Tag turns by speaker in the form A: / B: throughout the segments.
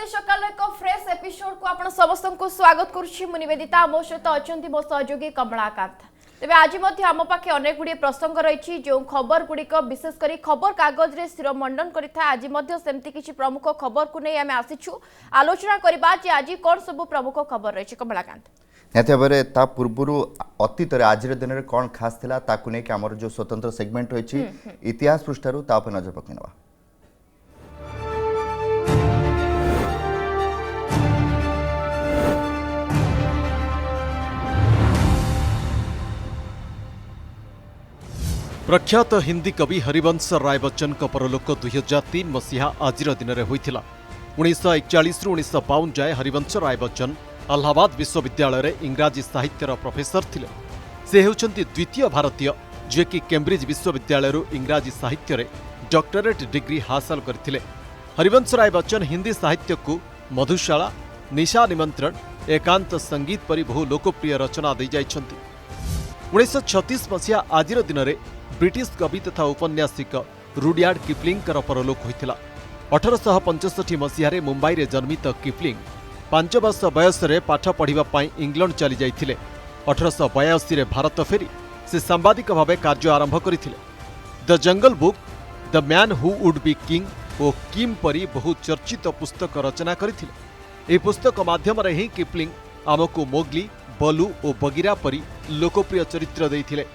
A: प्रति सकाल एक फ्रेश एपिसोड को आपण समस्त को स्वागत करुछि। मु निवेदिता मो सहित अछंती मो सहयोगी कमलाकांत। तेबे आज मध्य आम पाखे अनेक गुडी प्रसंग रही जो खबर गुड़िक विशेष करी खबर कागज रे शिरोमंडन करिथा। आज मध्य सेमती किछि प्रमुख खबर को नै आमे आसिछु आलोचना करबा जे आज कोन सब प्रमुख खबर रही कमलाकांत।
B: निहत ता पूर्व अतीत आज दिन में कौन खास थिला ताकु नै कि हमर जो स्वतंत्र सेगमेंट रही इतिहास पृष्ठारु ता पर नजर पकेनवा।
C: प्रख्यात हिंदी कवि हरिवंश राय बच्चन का परलोक 2003 मसीहा आज दिन में होता। 1941 रु 1952 जाए हरिवंश राय बच्चन अलाहाबाद विश्वविद्यालय रे इंग्राजी साहित्यर प्रोफेसर थिले। से हेउचंती द्वितीय भारतीय जे कि कैम्ब्रिज विश्वविद्यालय इंग्राजी साहित्य रे डॉक्टरेट डिग्री हासिल करथिले। हरिवंश राय बच्चन हिंदी साहित्य को मधुशाला, निशा निमंत्रण, एकांत संगीत परि बहु लोकप्रिय रचना दे जाइछंती। 1936 मसीहा आज दिन में ब्रिटिश कवि तथा उपन्यासिक रुडयार्ड किपलिंग परलोक होता। 1865 मसीह मुंबई रे जन्मित किपलिंग 5 वर्ष बयस पाठ पढ़ा इंग्लैंड चली जाइथिले। 1882 भारत फेरी से सांबादिक भाव कार्य आरंभ करथिले। The jungle book, the man who would be king और किम परी बहु चर्चित पुस्तक रचना करथिले। एही पुस्तक माध्यम रे ही किपलिंग आमको मोगली, बलू और बगीरा परी लोकप्रिय चरित्र देइथिले।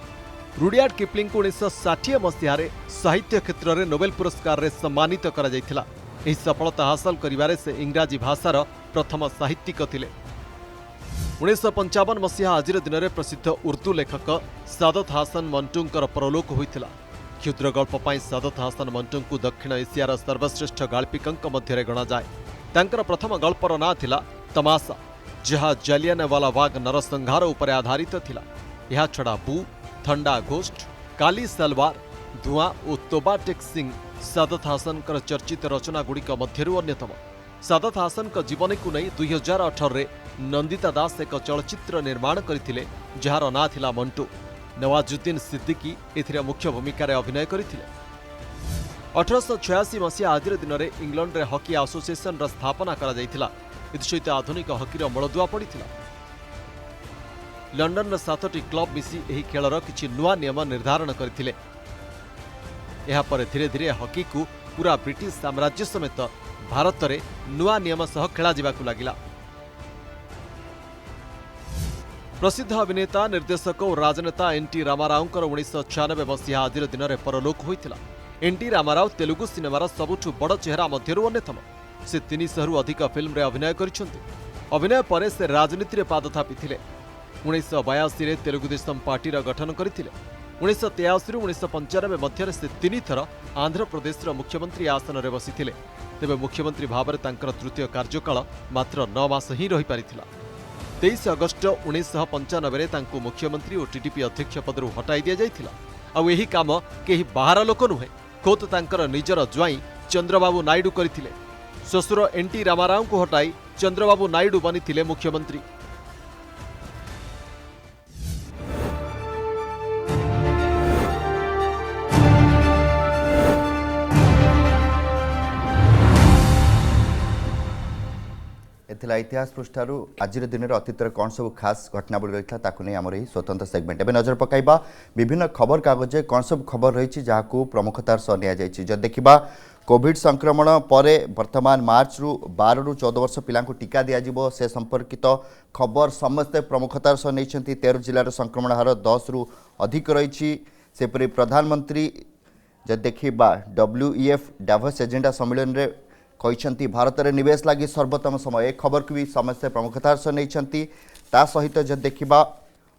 C: रुडयार्ड किपलिंग को 1960 मसीह साहित्य क्षेत्र में नोबेल पुरस्कार रे सम्मानित करा जाइथिला। एही सफलता हासिल करिवारे से इंग्राजी भाषार प्रथम साहित्यिक थिले। 1955 मसीहा आज दिन में प्रसिद्ध उर्दू लेखक सादत हासन मंटूंकर परलोक होइथिला। क्षुद्र गल्प पाई सादत हासन मंटू को दक्षिण एशियार सर्वश्रेष्ठ गाल्पिकंक मध्य गणा जाए। तांकर प्रथम गल्पर ना थिला तमाशा, जहाँ जालियानवाला बाग नरसंहार उपर आधारित थिला। यह छड़ा बू, थंडा घोस्ट, काली सलवार, धुआं और तोबा टेक सिंह सादत हासन चर्चित रचना गुड़िक मध्यरु अन्यतम। सादत हासन का जीवनी को नहीं 2018 रे नंदिता दास एक चलचित्र निर्माण करथिले जार ना थिला मंटू। नवाजुद्दीन सिद्दीकी एथिरे मुख्य भूमिका रे अभिनय करथिले। 1886 मसीहा आज दिन में इंग्लैंड रे हॉकी एसोसिएशन रा स्थापना करा जाइथिला। सहित आधुनिक हॉकीर मूलदुआ पड़ता। लंडन 7टी क्लब मिसी एही खेलर किछि नुआ नियम निर्धारण करथिले। एहा पर धीरे धीरे हॉकी को पूरा ब्रिटिश साम्राज्य समेत भारत में नुआ नियम सह खेला जिबाकु लागिला। प्रसिद्ध अभिनेता, निर्देशक और राजनेता एन.टी. रामारावंकर 1996 मसीहा आज दिन में परलोक होइतिला। एन.टी. रामाराव तेलुगु सिनेमार सबुठु बड़ चेहरा मध्यरु अन्यतम। से 300 अधिक फिल्म रे अभिनय करिसेंती। अभिनय पर से राजनीति रे पाद थापिथिले। 1982 रे तेलुगु देशम पार्टी रा गठन करथिले। 1983 रु 1995 मध्य से 3 थर आंध्र प्रदेश रा मुख्यमंत्री आसन रे बसिथिले। तेबे मुख्यमंत्री भाव में तांकर तृतीय कार्यकाल मात्र 9 मास ही रही पारिथिला। 23 अगस्ट 1995 रे तांको मुख्यमंत्री और टीडीपी अध्यक्ष पदरु हटाई दिया जाइथिला। आ एही काम केही बाहर लोक नुहे, खोत तांकर निजर ज्वाई चंद्रबाबू नायडू करथिले। ससुर एन.टी. रामाराव को हटाई चंद्रबाबू नायडू बनी मुख्यमंत्री।
B: एथिला इतिहास पृष्ठारु आज दिन में अतीतर कौन सब खास घटनावली रही है आमर यही स्वतंत्र सेगमेंट। एवं नजर पकाइबा विभिन्न खबर कागज कौन सब खबर रही जहाँ प्रमुखतार सह नि जब देखा कोविड संक्रमण पर वर्तमान मार्च रु 12 रु 14 वर्ष पिला टीका दिज्व से संपर्कित खबर समस्ते प्रमुखतार सह नहीं। 13 जिलार संक्रमण हार 10 रु अधिक रही। सेपरी प्रधानमंत्री जब देखा WEF डावोस एजेंडा सम्मेलन में कहते भारत में निवेश लगी सर्वोत्तम समय। एक खबर को भी समस्ते प्रमुखतार सह नहीं। ता सहित जब देखा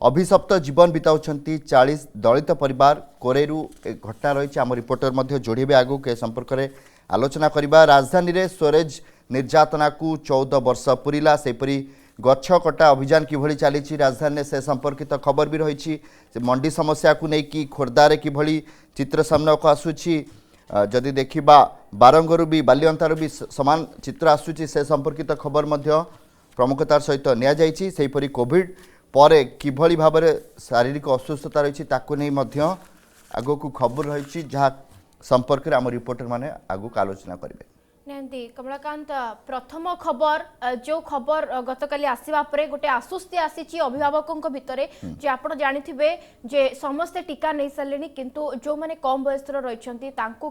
B: अभिशप्त जीवन बिताउछंती 40 दलित परिवार कोरेरू एक घटना रही। आम रिपोर्टर जोड़े आगु के संपर्क में आलोचना करबा। राजधानी रे स्वरेज निर्यातना को 14 वर्ष पूरीला। सेपरी गछ कटा अभियान किभली चली राजधानी से संपर्कित खबर भी रही। मंडी समस्या को लेकिन खोर्धार किभली चित्र सामना को आसूची जदि देखा बारंगरू भी बालियंतार भी समान चित्र आसूची से संपर्कित खबर प्रमुखतार सहित नि कोविड पर किभली भाव में शारीरिक असुस्थता रही आगो को खबर रही जहाँ संपर्क में आम रिपोर्टर माने आगो आलोचना करेंगे।
A: निहांती कमलाकांत प्रथम खबर जो खबर गतकाली आसवा परे गोटे आश्वस्ति आसी अभिभावकों भितर जे आपण जानिथिबे जे समस्ते टीका नहीं सारे किंतु जो माने कम बयस रही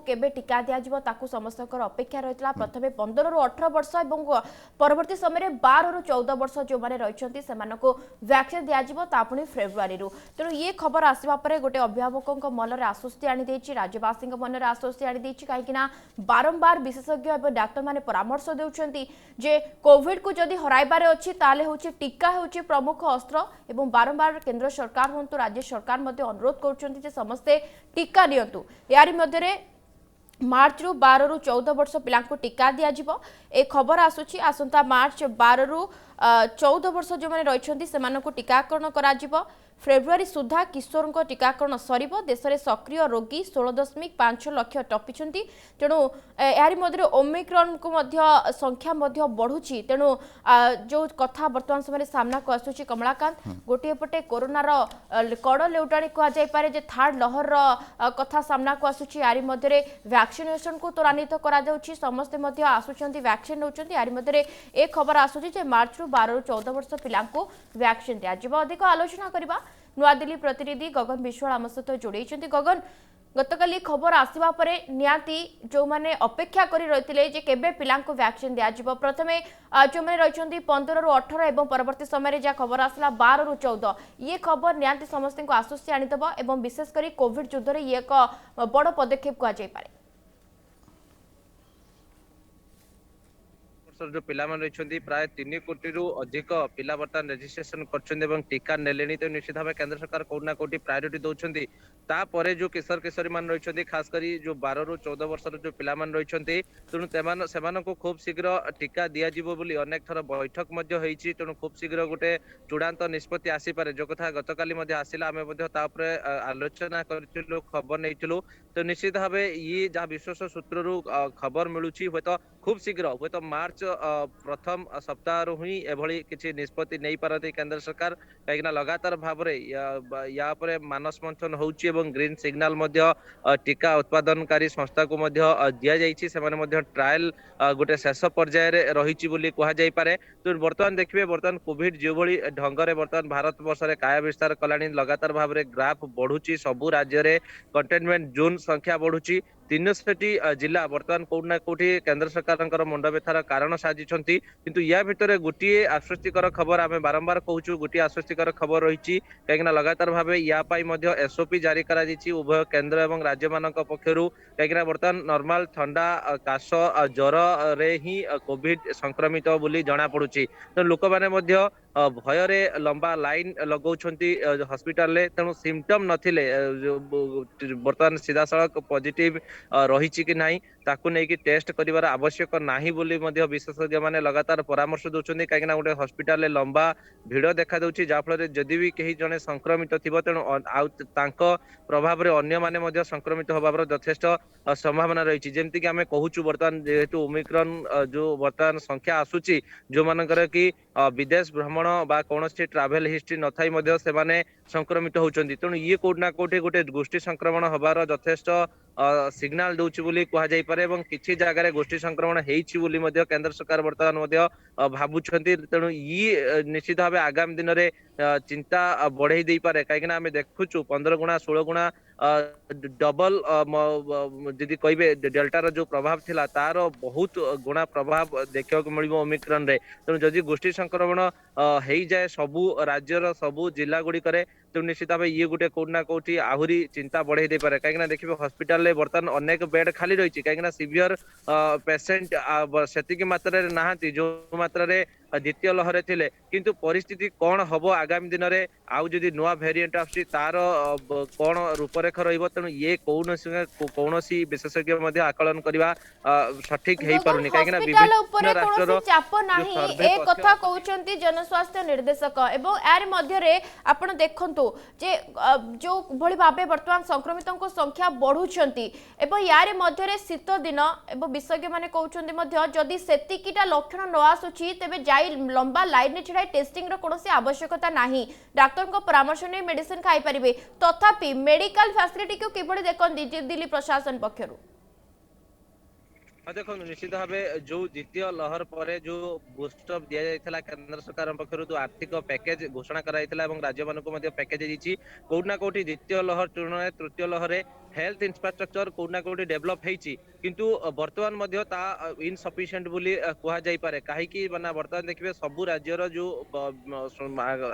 A: केबे टीका दिया जिवो ताकू समस्त अपेक्षा रही प्रथम 15 रु 18 वर्ष और परवर्ती समय 12 रु 14 वर्ष जो माने रही वैक्सीन दिया जिवो ता पुणी फेब्रुआरी तेणु ये खबर आसवा परे गोटे अभिभावकों मनरे आश्वस्ति आनी देछि राज्यवासी मनरे आश्वस्ति आनी देछि काहेकि ना बारंबार विशेषज्ञ डाक्टर माने परामर्श देउछंती जे कोविड को जदि हराइबारे अछि ताले होछि टीका होछि प्रमुख अस्त्र एवं बारंबार केंद्र सरकार होंतु राज्य सरकार मध्ये अनुरोध करूछंती जे समस्ते टीका दियंतु यारी मध्ये मार्च रु 12 रु 14 वर्ष पिला को टीका दिया जिवो ए खबर आसुछि आसंता मार्च 12 रु 14 वर्ष जो माने रहिछंती सेमानकु टीकाकरण करा जिवो फेब्रुआरी सुधा किशोर को टीकाकरण सरिबो देश में सक्रिय रोगी 16.5 लाख टपिछंती तेणु यारी मध्य ओमिक्रॉन को मध्य संख्या मध्य बढ़ुची तेणु जो कथा वर्तमान समय सामना को आसुची कमलाकांत गोटे पटे कोरोनार कड़ लेउटाणी कह जाय पारे जे थर्ड लहर कथा सामना को आसुची यारी मध्य वैक्सीनेशन को त्वरान्वित करा जाउची समस्त मध्य आसुचंती वैक्सीन नउचंती यारी मध्य ए खबर आसुची जे मार्च रु 12 रु 14 वर्ष पिला को वैक्सीन दिया जिवो अधिक आलोचना करबा नुआदिल्ली प्रतिनिधि गगन विश्वाल आम सहित जोड़े गगन गतकाली खबर आसवा परे नियाती जो माने अपेक्षा करी रहिथिले जे केबे पिलांको वैक्सीन दिया जिवो प्रथमे जो माने रहिछंती 15 रु 18 एवं परवर्ती समय रे जा खबर आसला 12 रु 14 ये खबर नियाती समस्त को आश्वस्ति आनी दबो एवं विशेष करी कोविड युद्ध रे ये एक बड़ पदक्षेप को जाय पारे
D: जो पिला रही प्राय 3 कोटी रु अधिक पिला बर्तमान रेजिस्ट्रेशन कर टीका नेले तो निश्चित भाव केंद्र सरकार कौट ना कौटी प्रायोरिटी दौरान तापर जो किशोर किशोरी मान रही खास करी जो 12 रु 14 वर्ष जो पिला रही तेणु से खूब शीघ्र टीका दिज्व अनेक थर बैठक तेणु खूब शीघ्र गोटे चूड़ांत निष्पत्ति आसीपे जो कथा गतकाली आसला आम आलोचना करूँ खबर नहीं तो निश्चित भाव ये जहाँ विश्वास सूत्रु खबर मिलूँ हे तो खूब शीघ्र हे तो मार्च प्रथम सप्ताह ही एभली किसी निष्पत्ति नहीं पारती केंद्र सरकार कहीं लगातार भाव या मानस मंथन होउची ग्रीन सिग्नाल टीका उत्पादनकारी संस्था को दि ट्रायल गोटे शेष पर्यायर रही कहुपे तो बर्तमान देखिए बर्तमान कोविड जो भाई ढंग बर्तमान भारत वर्ष में काय विस्तार कलानी लगातार भाव में ग्राफ बढ़ुची सबू राज्य में कंटेनमेंट जोन संख्या बढ़ुची 300 जिला बर्तमान कौटना कौटी केंद्र सरकार मुंड व्यथार कारण साजिशंती किंतु या भितर गोटे आश्वस्तिकर खबर आम बारंबार कहूँ गोटे आश्वस्तिकर खबर रही कहीं लगातार भाव या एसओपी जारी करा उभय केंद्र एवं राज्य मान पक्षर कहीं बर्तमान नॉर्मल ठंडा काश ज्वर रे ही कोविड संक्रमित बोली जना पड़ुची तो लोक मैंने भयर लंबा लाइन लगौछंती हॉस्पिटल रे तेणु सिम्पटम नथिले बर्तमान सीधा सड़क पॉजिटिव रही कि नहीं ताकू नहीं टेस्ट कर आवश्यक नहीं बोली विशेषज्ञ मैंने लगातार परामर्श दौरान कहीं गोटे हॉस्पिटल लंबा भीड़ देखा दूसरी जहाँफल जदि भी कहीं जड़े संक्रमित थी तेणु प्रभाव में अन्य माने संक्रमित होबार यथेष्ट संभावना रही जमीक आम कहूँ बर्तमान जेहेतु ओमिक्रॉन जो बर्तमान संख्या आसूची जो मानकर कि विदेश भ्रमण बा कौन ट्राभेल हिस्ट्री न थाई से संक्रमित होती तेणु ये कौटना कौटे गोटे गोष्ठी संक्रमण होबार यथेष्ट सिग्नाल दूची बोली कहुई पारे किसी जगह गोष्ठी संक्रमण होती केंद्र सरकार बर्तमान भावुंट तेणु ये निश्चित भाव आगामी दिन में चिंता बढ़ई दे पारे कहीं आम देखुचु 15 गुणा 16 गुणा डबल जदि कहे डेल्टार जो प्रभाव थिला तार बहुत गुणा प्रभाव देखा मिल ओमिक्रॉन रे तेणु जदि गोष्ठी संक्रमण हो जाए सबू राज्यर सबू जिला गुड़िक तो निश्चित भाव ये गोटे कौटना कौटी आहरी चिंता बढ़ई दे पारे कहीं देखिए हॉस्पिटल में बर्तमान अनेक बेड खाली रही कहीं सीवियर पेसेंट से मात्रा नहांती जो मात्रा द्वितीय लहर थिले किंतु परिस्थिति कौन हम आगामी दिन में आउ जदि नुआ वेरिएंट आसी तार कौन रूपरेख रही तेणु ये कौन विशेषज्ञ आकलन करवा सठिक हो पारुनी कहीं
A: जनस्वास्थ्य निर्देशक एवं यार मध्य आपण देखंतु जे जो भली भाबे वर्तमान संक्रमितों संख्या बढ़ुछंती एवं यार मध्य शीत दिन एवं विशेषज्ञ माने कहउछंती मध्य जदि सेतिकीटा लक्षण न आसुची तेबे जाई लंबा लाइन में छिड़ा टेस्टिंग रो कोनोसी आवश्यकता नाही डॉक्टर को परामर्श ने मेडिसिन खाई परिबे तथापि मेडिकल फैसिलिटी को किबळे देखन दिल्ली प्रशासन पक्षरु
D: हाँ देखो निश्चित भाव जो द्वितीय लहर पर जो बूस्टर दि जाता केंद्र सरकार पक्षर जो आर्थिक पैकेज घोषणा कराइला राज्य मानक पैकेज दी कौटना कौटी द्वितीय लहर तुलन तृतीय लहर हेल्थ इंफ्रास्ट्रक्चर कौटना कौटी डेभलप होती किंतु वर्तमान मध्य ता इनसफिशिएंट बोली कह जाई पारे कहीं माने वर्तमान देखिए सबु राज्यर जो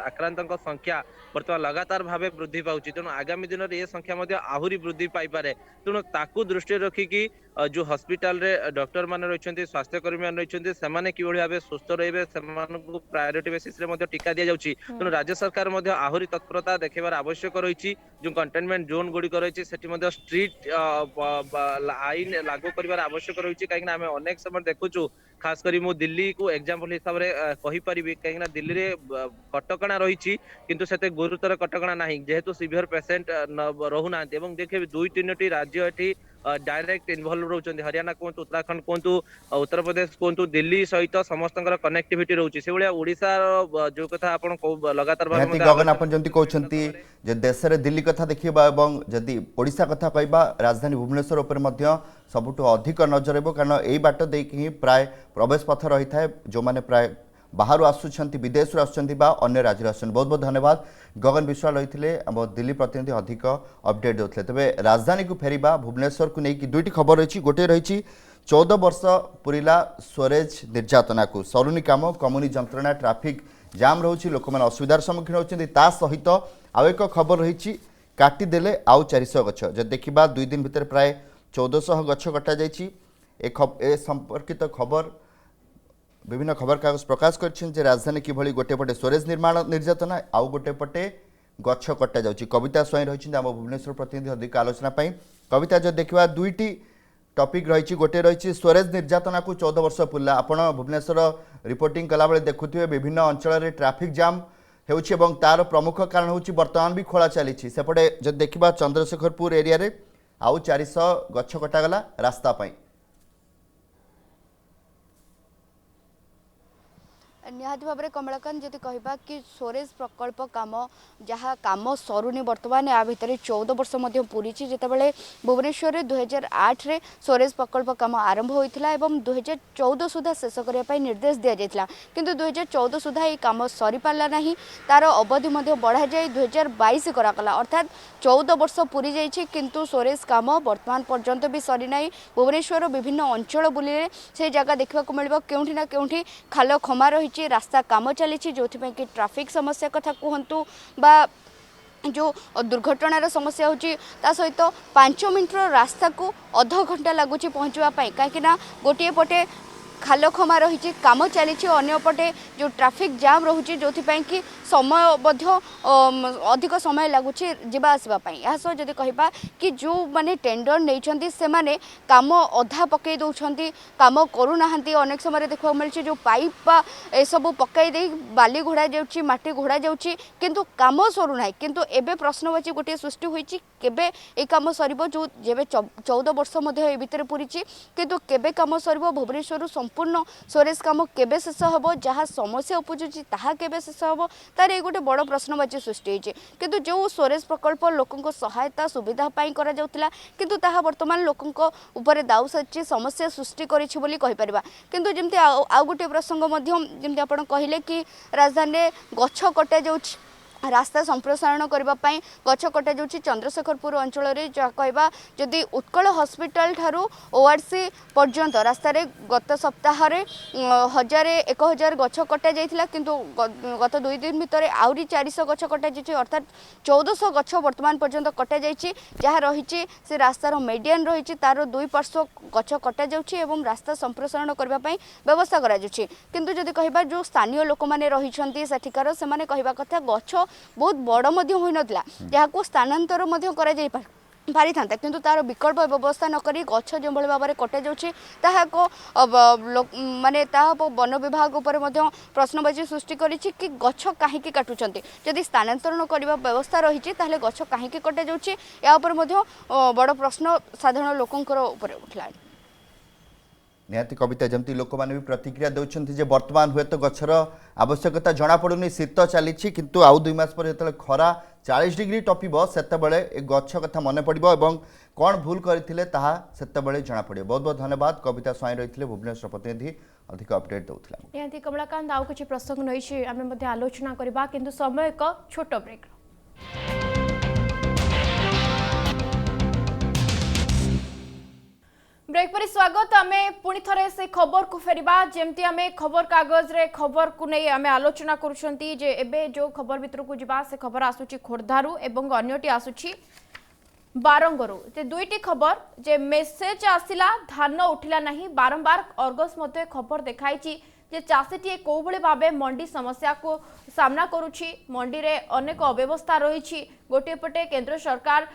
D: आक्रांत संख्या वर्तमान लगातार भाव वृद्धि पाउची तेणु आगामी दिन में ये संख्या मध्य आहुरी वृद्धि पाई पारे तेणु ताकू दृष्टि रखिकी जो हॉस्पिटल रे डॉक्टर मान रही स्वास्थ्य कर्मी मान रही से किभली भाव सुस्थ रहे प्रायोरिटी बेसिस रे मध्य टीका दि जाउची तेणु राज्य सरकार मध्य आहुरी तत्परता देखेबार आवश्यक रही जो कंटेनमेंट जोन गुड़िक रही स्ट्रीट आईन लागू कर आवश्यक रही कहीं आम अनेक समय देखुचु खास करी मु दिल्ली को एग्जांपल हिसाब रे कहि परिबी कहीं दिल्ली रे कटकणा रही किंतु सेते गुरुतर कटकणा नाही जेहेतु सीवियर पेशेंट रहुना एवं देखिए 2-3 राज्य एठी डायरेक्ट इनवॉल्व रहउछन्ती हरियाणा कहतु उत्तराखंड कहतु उत्तर प्रदेश कहतु दिल्ली सहित समस्त कनेक्टिविटी रहउछि से भलिया ओडिसा जो कथा आपण लगातार
B: निहाती गगन आपण जंती कहउछन्ती जे देश रे दिल्ली कथा देखिबा एवं जदि ओडिसा कथा कहबा राजधानी भुवनेश्वर ऊपर मध्य सबुठु अधिक नजर रहबो कारण एई बाट देकी ही प्राय प्रवेश पथ रही थाए जो माने प्राय बाहर आसुछन्ती विदेश आसुछन्ती बा अन्य राज्य आसुछन्ती बहुत बहुत धन्यवाद गगन विश्वाल रही आम दिल्ली प्रतिनिधि अधिक अपडेट देते तेज राजधानी को फेरिबा भुवनेश्वर को लेकिन दुईटी खबर रही गोटे रही 14 वर्ष पुरीला स्वरेज निर्यातना को सरुनी काम कमुनी जंत्रणा ट्राफिक जाम रोचे लोक मैंने असुविधार सम्मुखीन होती सहित आउ एक खबर रही काटिदेले आउ 400 गछ जब देखा 2 दिन भितर प्राय 1400 गछ कटा जाए संपर्कित खबर विभिन्न खबर कागज प्रकाश कर राजधानी किभली गोटे पटे स्वरेज निर्माण निर्यातना आउ गोटे पटे गछ कटा जाउची कविता स्वयं रही आम भुवनेश्वर प्रतिनिधि अधिक आलोचना कविता जो देखा दुईटी टॉपिक रही गोटे रही स्वरेज निर्यातना को 14 वर्ष पुरला आपण भुवनेश्वर रिपोर्टिंग कला बेले देखुथिबे विभिन्न अंचल में ट्रैफिक जाम होउची एवं तार प्रमुख कारण होउची वर्तमान भी खोला चली सेपटे जब देखा चंद्रशेखरपुर एरिया रे आउ 400 गछ कटागला रास्ता पाई
E: निहाती भाव में कमलाकांत जदि कहबा कि स्वरेज प्रकल्प काम जहाँ काम सरुनी बर्तमान या भितर 14 वर्ष पूरी जितेबाला भुवनेश्वर 2008 रे स्वरेज प्रकल्प काम आरंभ होता है 2014 सुधा शेष करने निर्देश दि जाता किंतु 2014 सुधा ये कम सरी पारा ना तार अवधि बढ़ा जाए 2022 कराला अर्थात 14 वर्ष पूरी जाइए किंतु स्वरेज काम बर्तमान पर्यंत भी सरी ना भुवनेश्वर विभिन्न अंचल बुले से जगह देखा मिल केउठी ना केउठी खाल खमा रही रास्ता काम चली जो कि ट्रैफिक समस्या कथा कहतु बा जो दुर्घटनार समस्या होची ता सहित 5 मिनटर रास्ता को अध घंटा लगुच पहुँचापी कहीं गोटे पटे खाल खमा रही काम चली अंपटे जो ट्रैफिक जाम रोचे जो कि समय अधिक समय लगुच जावा आसवाई सह जदि कहबा कि जो माने टेंडर नहीं से माने काम अधा पकई दौरान काम करूना अनेक समय देखा मिली जो पाइप ए सब पकई दे बाली घोड़ा जाऊँगी माटी घोड़ा जाऊँगी किंतु काम सरुना किंतु एबे प्रश्नवाची गोटे सृष्टि होती केबे ए काम सरिबो जो जेबे 14 वर्ष ए भितर पूरी किंतु केबे काम सरिबो भुवनेश्वर संपूर्ण स्वरेज काम केबे शेष हम जहाँ समस्या उपजुची ताहा केबे शेष हम तार ये गोटे बड़ प्रश्नवाची सृष्टि होती किंतु जो स्वरेज प्रकल्प लोकों सहायता सुविधा पाई करा जाउतिला किंतु ताहा वर्तमान लोकों ऊपर दाउ सच्ची समस्या सृष्टि करिछि बोली कहि परिबा किंतु जेमति आ गोटे प्रसंग मध्यम जेमति आपण कहिले कि राजधानी गछ कटा जाउछि रास्ता संप्रसारण करने गछ कटा जाऊँगी चंद्रशेखरपुर अंचल जहाँ कहवा जदि उत्कल हॉस्पिटल ठारू ओआरसी पर्यंत रास्तार गत सप्ताह 1000 गछ कटा जाइथिला किंतु गत 2 दिन भितर आउरी 400 गछ कटा जाइछि अर्थात 1400 गछ वर्तमान पर्यंत कटा जाइछि जहाँ रही से रास्तार मेडियन रही तार 2 पार्श्व गछ कटा जाउछि एवं रास्ता संप्रसारण करने व्यवस्था करा जाउछि किंतु जदि कहबा जो स्थानीय लोक माने रहिछन्ती सेठिकार से माने कहबा कथा गछ बहुत बड़ हो नथिला जहाँ स्थानांतर करा जाई पारि था किंतु तार विकल्प व्यवस्था नक गछ जो भाव में कटा जाऊँगी माने वन विभाग उपर प्रश्नवाची सृष्टि करी कि गछ कहीं काटुंट जदि स्थानांतरण करने व्यवस्था रही ताहले गछ कहीं कटा जाऊँगी या बड़ प्रश्न साधारण लोकों उठला
B: निहाती कविता जमती लोक मैंने भी प्रतिक्रिया दे वर्तमान हुए तो गछर आवश्यकता जना पड़ुनी शीत चली किंतु आउ 2 मास पर जो खरा 40 डिग्री टपिब सेतबेले ए गछ कथा मन पड़ो और कौन भूल करते सेतबेले जना पड़े। बहुत बहुत धन्यवाद कविता स्वाई रही भुवनेश्वर प्रतिनिधि अधिक अपडेट दूसरा
A: निहांती कमलाकांत आउ किछि प्रसंग रही आम आलोचना करबा किंतु समय एक छोट ब्रेक। ब्रेक पर स्वागत आमे पुणी थरे से खबर को फेरिबा जेमती आमे खबर कागज रे खबर को नहीं आमे आलोचना करूछंती जे एबे जो खबर भितर को जिबा से खबर आसुची खोर्धारू एवं अन्यटी आसुची बारंगरू ते दुईटी खबर जे मेसेज आसिला धान उठिला नहीं बारंबार अर्गस मते खबर देखाइची जे चाषीटी कौ भली भाबे मंडी समस्या को सामना करुछि। मंडी रे अनेक अव्यवस्था रही गोटे पटे केंद्र सरकार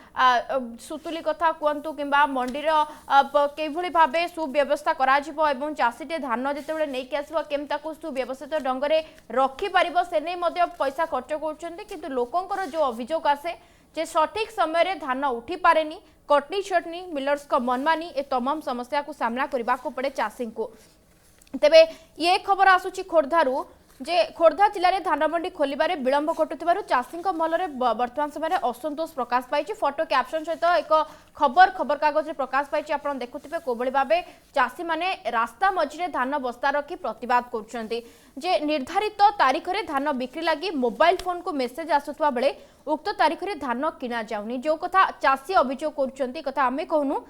A: सुतुली कथा कहतु किंबा मंडी कई भली भाबे सुव्यवस्था कराजिबो एवं चाषीटी धान जेतेबेले नेकी आसीबो केमता को सुव्यवस्थित ढंग रे रखि पारिबो से नै मध्ये पैसा खर्च करूछन्ते किंतु लोकंकर जो अभियोग आसे जे सठिक समय रे धान उठी पारेनी कटनी छटनी मिलर्स को मनमानी ए तमाम समस्या को सामना करबा को पड़े चाषी को। तेबे ये खबर आसुची खोर्धारू जे खोर्धा जिले में धान मंडी खोलिबारे विलंब घटुथिबारु चाषी मलरे वर्तमान समय असंतोष प्रकाश पाई। फोटो कैप्शन सहित एक खबर कागज रे प्रकाश पाई। आपण देखुथिबे कोबळी भाबे चाषी माने रास्ता मझिरे धान बस्ता रखी प्रतिवाद करुछंती जे निर्धारित तारीख रे धान बिक्री लगी मोबाइल फोन को मेसेज आसुथवा बेले उक्त तारीख रे धान किना जाउनी। जो कथा चाषी अभियोग करुछंती कथा आमे कहनु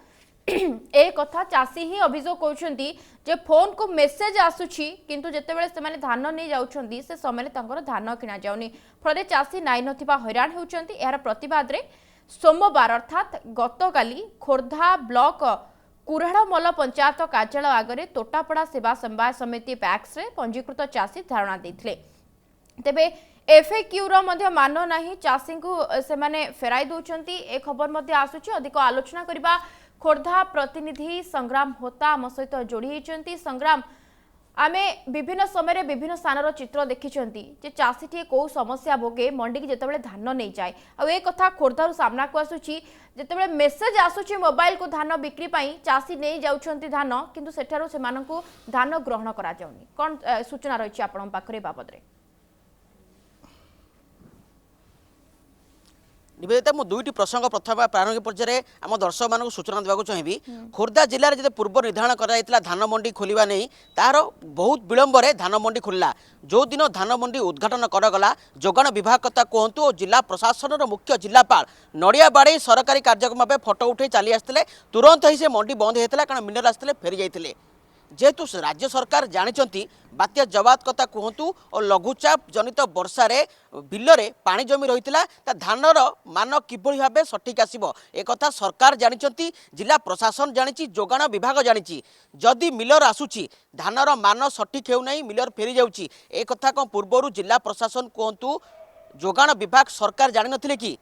A: ए कथा चाषी ही अभियोग करुछंती जे फोन को मेसेज आसुछि किंतु जेतेबेले से माने धान नै जाउछंती से समय तांकर धान किना जाउनी फले चाषी नाइ नथिबा हैरान होउछंती। एहार प्रतिवाद रे सोमवार अर्थात गतकाली खोर्धा ब्लॉक कुराड़मल पंचायत कार्यालय आगरे तोटापड़ा सेवा समवाय समिति पैक्स रे पंजीकृत चाषी धारणा देथिले। तेबे एफएक्यू रो मध्ये मान नाही चाषी को से माने फेराई दोचंती ए खबर मध्ये आसुछि। अधिक आलोचना करबा खोर्धा प्रतिनिधि संग्राम होता आम सहित जोड़ी होती। संग्राम आमे विभिन्न समय विभिन्न स्थान चित्र देखिछंती जे चाषीटी कौ समस्या भोगे मंडी की जेतेबेले धान नहीं जाए आ ए कथा खोर्धारू सामना को आसुची जेतेबेले मेसेज आसुची मोबाइल को धान बिक्री पई चाषी नहीं जाउछंती धान किंतु सेठारो सेमानकु धान ग्रहण करा जाउनी कोन सूचना रहिछि आपन पाखरे बाबद रे।
F: निवेदिता मु दुईटी प्रसंग प्रथम प्रारंभिक पर्यायर आम दर्शक मान सूचना देवाक चाहिए। खोर्धा जिले में पूर्व निर्धारण कर धान मंडी खोलिबा नहीं तार बहुत विलंब धान मंडी खोलला। जो दिन धान मंडी उद्घाटन करागला जोगाण विभाग कथा कहतु और जिला प्रशासन मुख्य जिलापाल नड़िया बाड़े सरकारी कार्यक्रम भाव फटो उठे चली आसते तुरंत ही से मंडी बंद होता कारण मिलर आसते फेरी जाते जेहेतु राज्य सरकार जानते बात्या जवाद कथा कहतु और लघुचाप जनित वर्षा बिलरे पानी जमी रही धानर मान किभली भाव सठिक आसब एक सरकार जानते जिला प्रशासन जानी जोगाण विभाग जानी जदि मिलर आसूची धानर मान सठिक होना मिलर फेरी जाऊँगी एक कौन पूर्वर जिला प्रशासन कहतु जोगाण विभाग सरकार जानी नथिले कि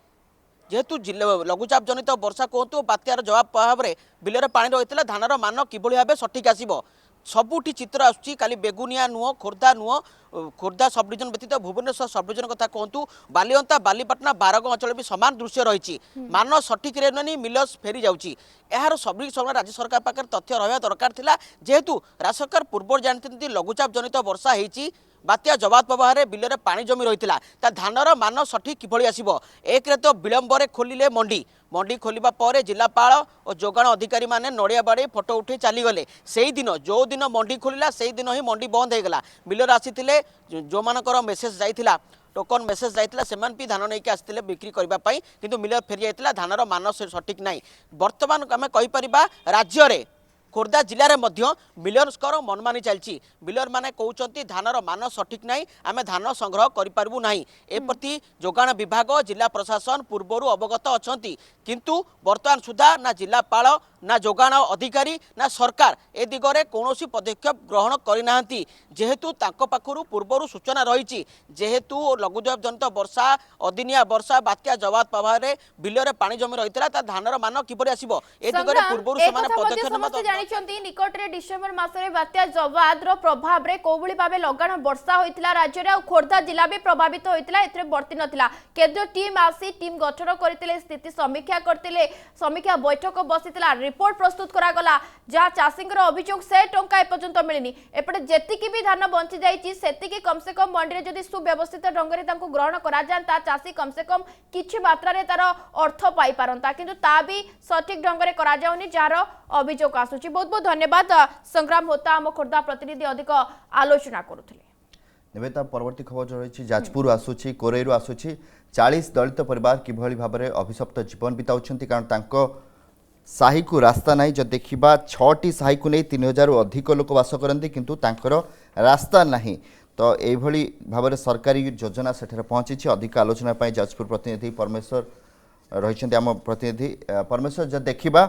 F: जेहेतु लघुचाप जनित वर्षा कहतु बात्यार जवाब भाव में बिलरे पानी रही धानर मान किभली भाव सठिक आसब सबुठी चित्र आसुची खाली बेगुनिया नुह खोर्धा नुह खोर्धा सब डिविजन व्यतीत भुवनेश्वर सब डिविजन कथा कहतु बालिअंता बालीपाटना बारगांव अंचल भी सामान दृश्य रही मान सठिक नहीं मिलर्स फेरी जाऊँगी यार सब समय राज्य सरकार पाखे तथ्य रहा दरकार था जेहेतु राज्य सरकार पूर्व जानते लघुचाप जनित वर्षा होती बात्या जवाब प्रवाह बिलरे पानी जमी रही धानर मान सठिक किभली आसब एक तो विलंब खोलिले मंडी मंडी खोलिबा परे जिलापाल और जोगाण अधिकारी माने नड़िया बाड़े फटो उठे चलीगले से दिन जो दिन मंडी खोलिला से दिन ही मंडी बंद होगला बिलर आसीथिले जो मानकर मेसेज जाइथिला टोकन मेसेज जाइथिला सेमान भी धान नहीं आसते बिक्री करने किंतु मिलर फेरी जाइथिला धानर मान सठिक नहीं। वर्तमान आम कहीपर राज्य में खोर्धा जिले में मिलर्सकर मनमानी चलती मिलर माने कहते धानर मान सठिक नहीं आम धान संग्रह करूँ ना एप्रति जोगाण विभाग जिला प्रशासन पूर्वर अवगत अच्छा किंतु बर्तमान सुधा ना जिलापाल ना जोगाण अधिकारी ना सरकार ए दिगरे कौन पदक्षेप ग्रहण करना जेहेतु पाखु पूर्वर सूचना रही जेहेतु लघुचाप जनित वर्षा अदिनिया वर्षा बात्या जवाब प्रभाव में बिलरे पानी जमी रही धानर मान किपरि आसब ए दिगरे पूर्वर
A: पदक्षेप निकट में डिसेम्बर मासरे बात्या जवाद प्रभाव में कौभली भाव लगाण वर्षा होता राज्य में खोर्धा जिला भी प्रभावित होता ए बर्ती नाला केंद्रीय टीम आसी टीम गठन करते स्थिति समीक्षा करते समीक्षा बैठक बसी रिपोर्ट प्रस्तुत करागला जहाँ चाषींकर अभियोग से टंका एपर्यंत मिलनी एपटे जेतिकी भी धान बंची जाइए सेतिकी कम से कम मंडी जदि सुव्यवस्थित ढंग से ग्रहण करा चाषी कम से कम किछि मात्रा रे तार अर्थ पाई पारंता किंतु ता भी सठिक ढंग से करा जाउनी जार अभियोग आसुची। बहुत बहुत धन्यवाद संग्राम होता आम खोर्धा प्रतिनिधि अधिक आलोचना करुथिले।
B: निवेदिता परवर्ती खबर जो रही जाजपुर आसूची कोरेरू आसूची 40 दलित परिवार किभली भाव में अभिशप्त जीवन बिताउछंती कारण तांको साही को रास्ता नहीं जो देखा 6टी साही को नहीं 3000 अधिक लोक बास करती किंतु तांकर रास्ता नहीं तो यही भाव में सरकारी योजना सेठारे पहुंची। अधिक आलोचना पाई जाजपुर प्रतिनिधि परमेश्वर रही आम प्रतिनिधि परमेश्वर जब देखा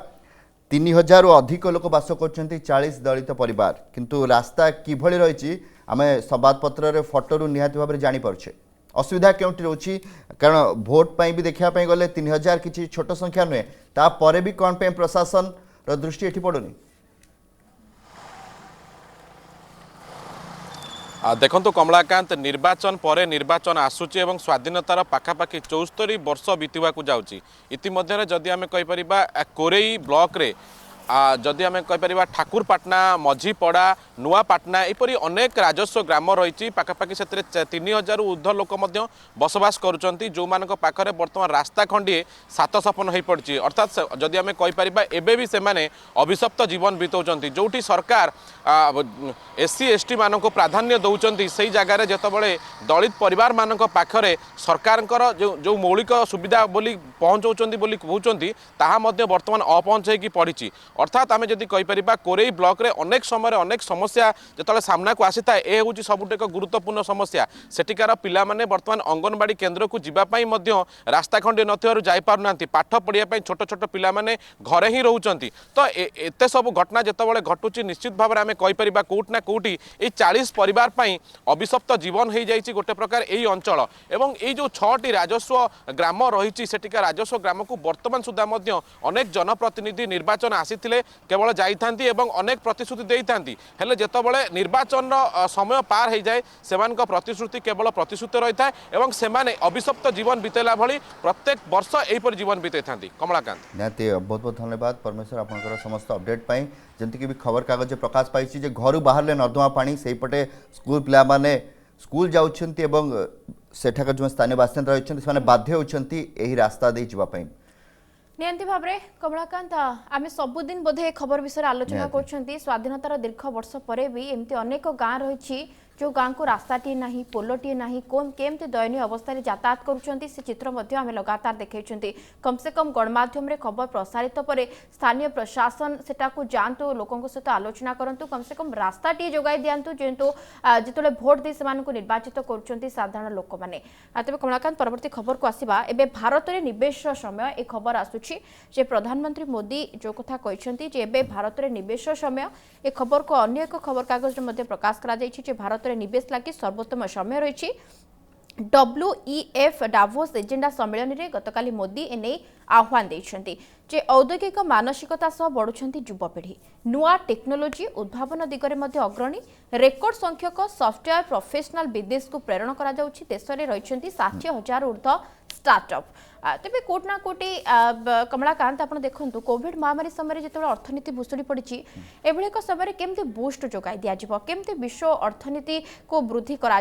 B: 3000 अधिक लोक बास कर 40 दलित परिवार किंतु रास्ता किभली रही आम संवादपत्र फोटो निहाती भाव में जापे असुविधा क्योंटी रोची कारण भोट पाई भी देखा गले 3000 किसी छोट संख्या नुहे तापर भी कौन पे प्रशासन दृष्टि एठी पड़ुनी।
G: देखंतु कमलाकांत निर्वाचन पर निर्वाचन आसूची एवं स्वाधीनतार पाखापाखि 74 वर्ष बीतवा जाउची इतिमध्य जदि आम कहीपर कोरेई ब्लॉक रे जदि आम कहीपर ठाकुरपाटना मझीपड़ा नुआपाटना एपरी अनेक राजस्व ग्राम रही पाखापाखि से 3000 ऊर्ध लोक बसवास करुँच जो मान पाखे बर्तमान रास्ता खंडे सात सपन हो पड़ी अर्थात जदि आम कहीपर एबे भी से अभिशप्त जीवन बिताऊँ जोटी सरकार एससी एसटी मान प्राधान्य दौरान से जगार जितेबाला दलित परिवार मान पाखे सरकार जो मौलिक सुविधा बोली पहुँचाऊँ बोली कहते ताहा बर्तमान अपहुँच हो पड़ी अर्थात आम जदि कहीपर कोरेई ब्लॉक रे अनेक समय अनेक समस्या जो सामना को आसी था यह हूँ सबुठ एक गुरुत्वपूर्ण समस्या सेठिकार पिला माने बर्तमान अंगनवाड़ी केन्द्र को जीवाई रास्ता खंडे नपारना पाठ पढ़ाई छोट छोट पिला माने घरे ही रोचंती तो एत सब घटना जितेबाला घटुची निश्चित भाव में आम कहीपर कौटना कौटी ये 40 परिवार अभिशप्त जीवन हो जाए गोटे प्रकार यही अंचल एवं ये जो 6टी राजस्व ग्राम रही सेठिका राजस्व ग्राम को बर्तमान सुधा अनेक जनप्रतिनिधि निर्वाचन आसी केवल जाइथांती एवं अनेक प्रतिश्रुति देइथांती हेले जेतबेले निर्वाचन समय पार हो जाए सेमान प्रतिश्रुति केवल प्रतिश्रुति रही था एवं सेमाने अभिशप्त जीवन बितेला भली प्रत्येक वर्ष एहीपर जीवन बिते था। कमलाकांत
B: निहाती बहुत बहुत धन्यवाद परमेश्वर आपनकर समस्त अपडेट पाई जमती भी खबर कागज प्रकाश पाई जे घर बाहर नर्दमा पानी से पटे स्कूल पिला माने स्कूल जाउछंती एवं सेठाकर जो स्थानीय बासिंदा रहिछंती से बाध्य होछंती एही रास्ता दे जिबा पाई
A: नियंती भाव में कमलाकांत आम सबुदिन बोधे खबर विषय आलोचना कर स्वाधीनतार दीर्घ वर्ष पर भी एमती अनेक गाँ रही जो गाँ को रास्ताटी ना पोलटी ना केमती दयनीय अवस्था यातायात करुँच से चित्र आम लगातार देखते कम से कम गणमाध्यम खबर प्रसारित पर स्थानीय प्रशासन सेटा जातु लोकों सहित आलोचना करूँ कम से कम रास्ताटी जोगाई दिंतु जेहेतु जिते भोट दे निर्वाचित कर साधारण लोक मैंने तेज कमलाकांत परवर्ती खबर को आसवा एवं भारत में निवेश समय एक खबर आसूची जे प्रधानमंत्री मोदी जो कथा कहते भारत में निवेश समय ए खबर को अन्य एक खबर कागज में प्रकाश कर भारत निवेश लगी सर्वोत्तम समय रही WEF डावोस एजेंडा सम्मेलन में गतकाली मोदी एने आह्वान देइछन्ति जे औद्योगिक मानसिकता सह बढ़ुछन्ति युवपीढ़ी नुआ टेक्नोलोजी उद्भावन दिगरे मध्य अग्रणी रेकर्ड संख्यक सॉफ्टवेयर प्रोफेशनल विदेश को प्रेरण करा जाउछि देश में रहिछन्ति 60,000 ऊर्ध्व स्टार्टअप तेज कोटना कोटी कमलाकांत आप देखो कोविड महामारी समय जो अर्थनीति भुशुड़ी पड़ी एभली एक समय केमती बूस्ट जोगाई दिज्व केमती विश्व अर्थनीति को वृद्धि करा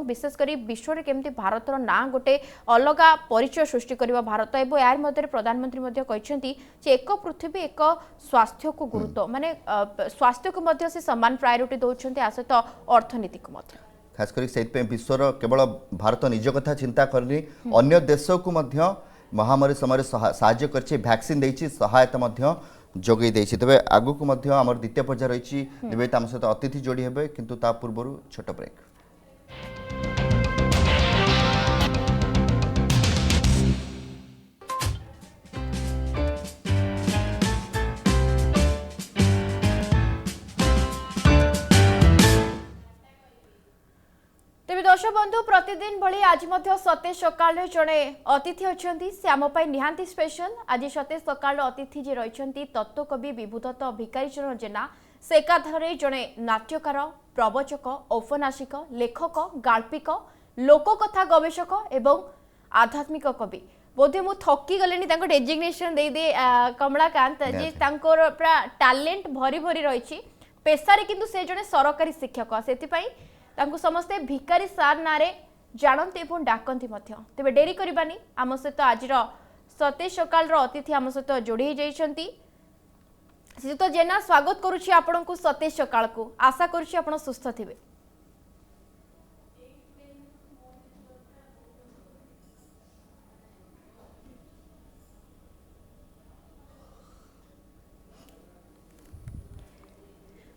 A: विशेषकर विश्व में केमती भारतर ना गोटे अलग परिचय सृष्टि कर भारत और यार मध्य प्रधानमंत्री कहते एक पृथ्वी एक स्वास्थ्य को गुरुत्व माने स्वास्थ्य को मध्य से समान प्रायोरिटी दौरान आ सहित अर्थनीति को मध्य
B: खासकर से विश्वर केवल भारत निज कथा चिंता करनी अन्य देश को मध्य महामारी समय साहाय्य करछि वैक्सीन देछि सहायता जोगई देछि तबे आगु को मध्य हमर द्वितीय पर्याय रही निवेदिता आम सहित अतिथि जोड़ी हेबे किंतु ता पूर्व छोट ब्रेक।
A: दर्शक बंधु प्रतिदिन भली आज सतेज सकाल जड़े अतिथि अच्छा से आम निहांती स्पेशल आज सतेज सकाल अतिथि जी रही तत्वकवि विभूदत्त भिकारी चरण जेना से एकाधारे जड़े नाट्यकार प्रवचक औपन्यासिक लेखक गाल्पिक लोककथा गवेषक एवं आध्यात्मिक कवि बोधे मु थकी गलेनी तांको डेजिग्नेशन दे दे कमलाकांत जे तांकोर पूरा टैलेंट भरी भरी रही पेशारे किंतु से जने सरकारी शिक्षक सेतिपई तांको समस्ते भिकारी सार नारे जानते एवं डाकती तेरे डेरी करबानी आम सहित आज सतेज सकाल अतिथि आम सहित जोड़ी जाइछंती श्रीयुत जेना स्वागत करुछि आपण को सतेज सकाल को आशा करुछि आपण सुस्थ थिबे।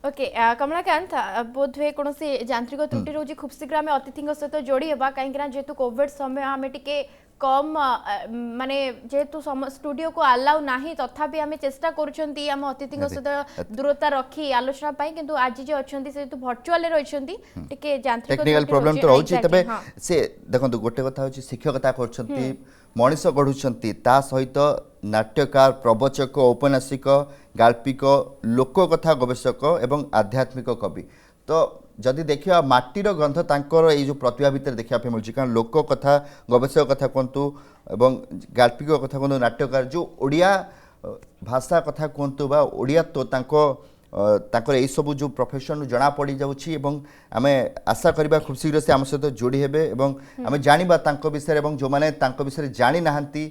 A: ओके कमलाकांत बोध हुए कौन से यांत्रिक त्रुटि रोज खूब शीघ्र आम अतिथि सहित जोड़ी हवा कहीं जेहेतु कोविड समय आम टे कम माने जेहेतु स्टूडियो को अलाउ नाही तथापि आम चेष्टा करुछंती आम अतिथि सहित दूरता रखी आलोचना पाई किंतु आज जे अछंती से वर्चुअल रहिछंती टिके यांत्रिक
B: टेक्निकल प्रॉब्लम तो रहउची तबे से देखंतु गोटे कथा होची शिक्षकता करछंती मनीष गढ़ुंट ता सहित नाट्यकार प्रवचक औपन्यासिक गाल्पिक लोककथा गवेषक एवं आध्यात्मिक कवि तो जदि देखिए माटीर गंध तांकर ये जो प्रतिभा भितर देखा मिलूँ कारण लोक कथा गवेषक कथा कहतु एवं गाल्पिक कथा कहतु नाट्यकार जो ओडिया भाषा कथा कहतु बा ओडिया तो तांकर यही सब जो प्रोफेशन जना पड़ जाऊँगी आमे आशा करबा खूब शीघ्र से आम सहित जोड़ी हेबे एवं आमे जानिबा तांको विषय एवं जो माने तांको विषय जानी नाहंती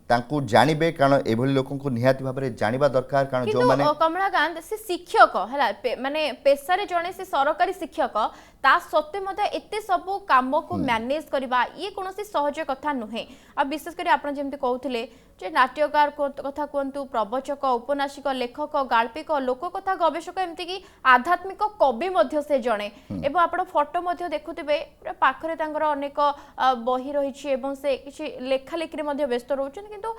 B: तांको जानिबे कारण एभली लोकन को निहाती भाबरे जानिबा दरकार कारण जो माने
A: कमलाकांत से शिक्षक हला माने पेशारे जणे से सरकारी शिक्षक ता सत्ते मते एते सब काम को मैनेज करबा ये कोनोसी सहज कथा नुहे आ विशेष करी आपण जेमते कहउथिले जे नाट्यकार कथा कहतु प्रवचक औपन्यासिक लेखक गाल्पिक लोककथा गवेषक एमती कि आध्यात्मिक कवि मध्य से जणे एवं आपण फोटो मध्य देखुथिबे पाखरे तांगर अनेक बही रहिछि एवं से किछि लेखा लेखिरे मध्य व्यस्त रहउछन किंतु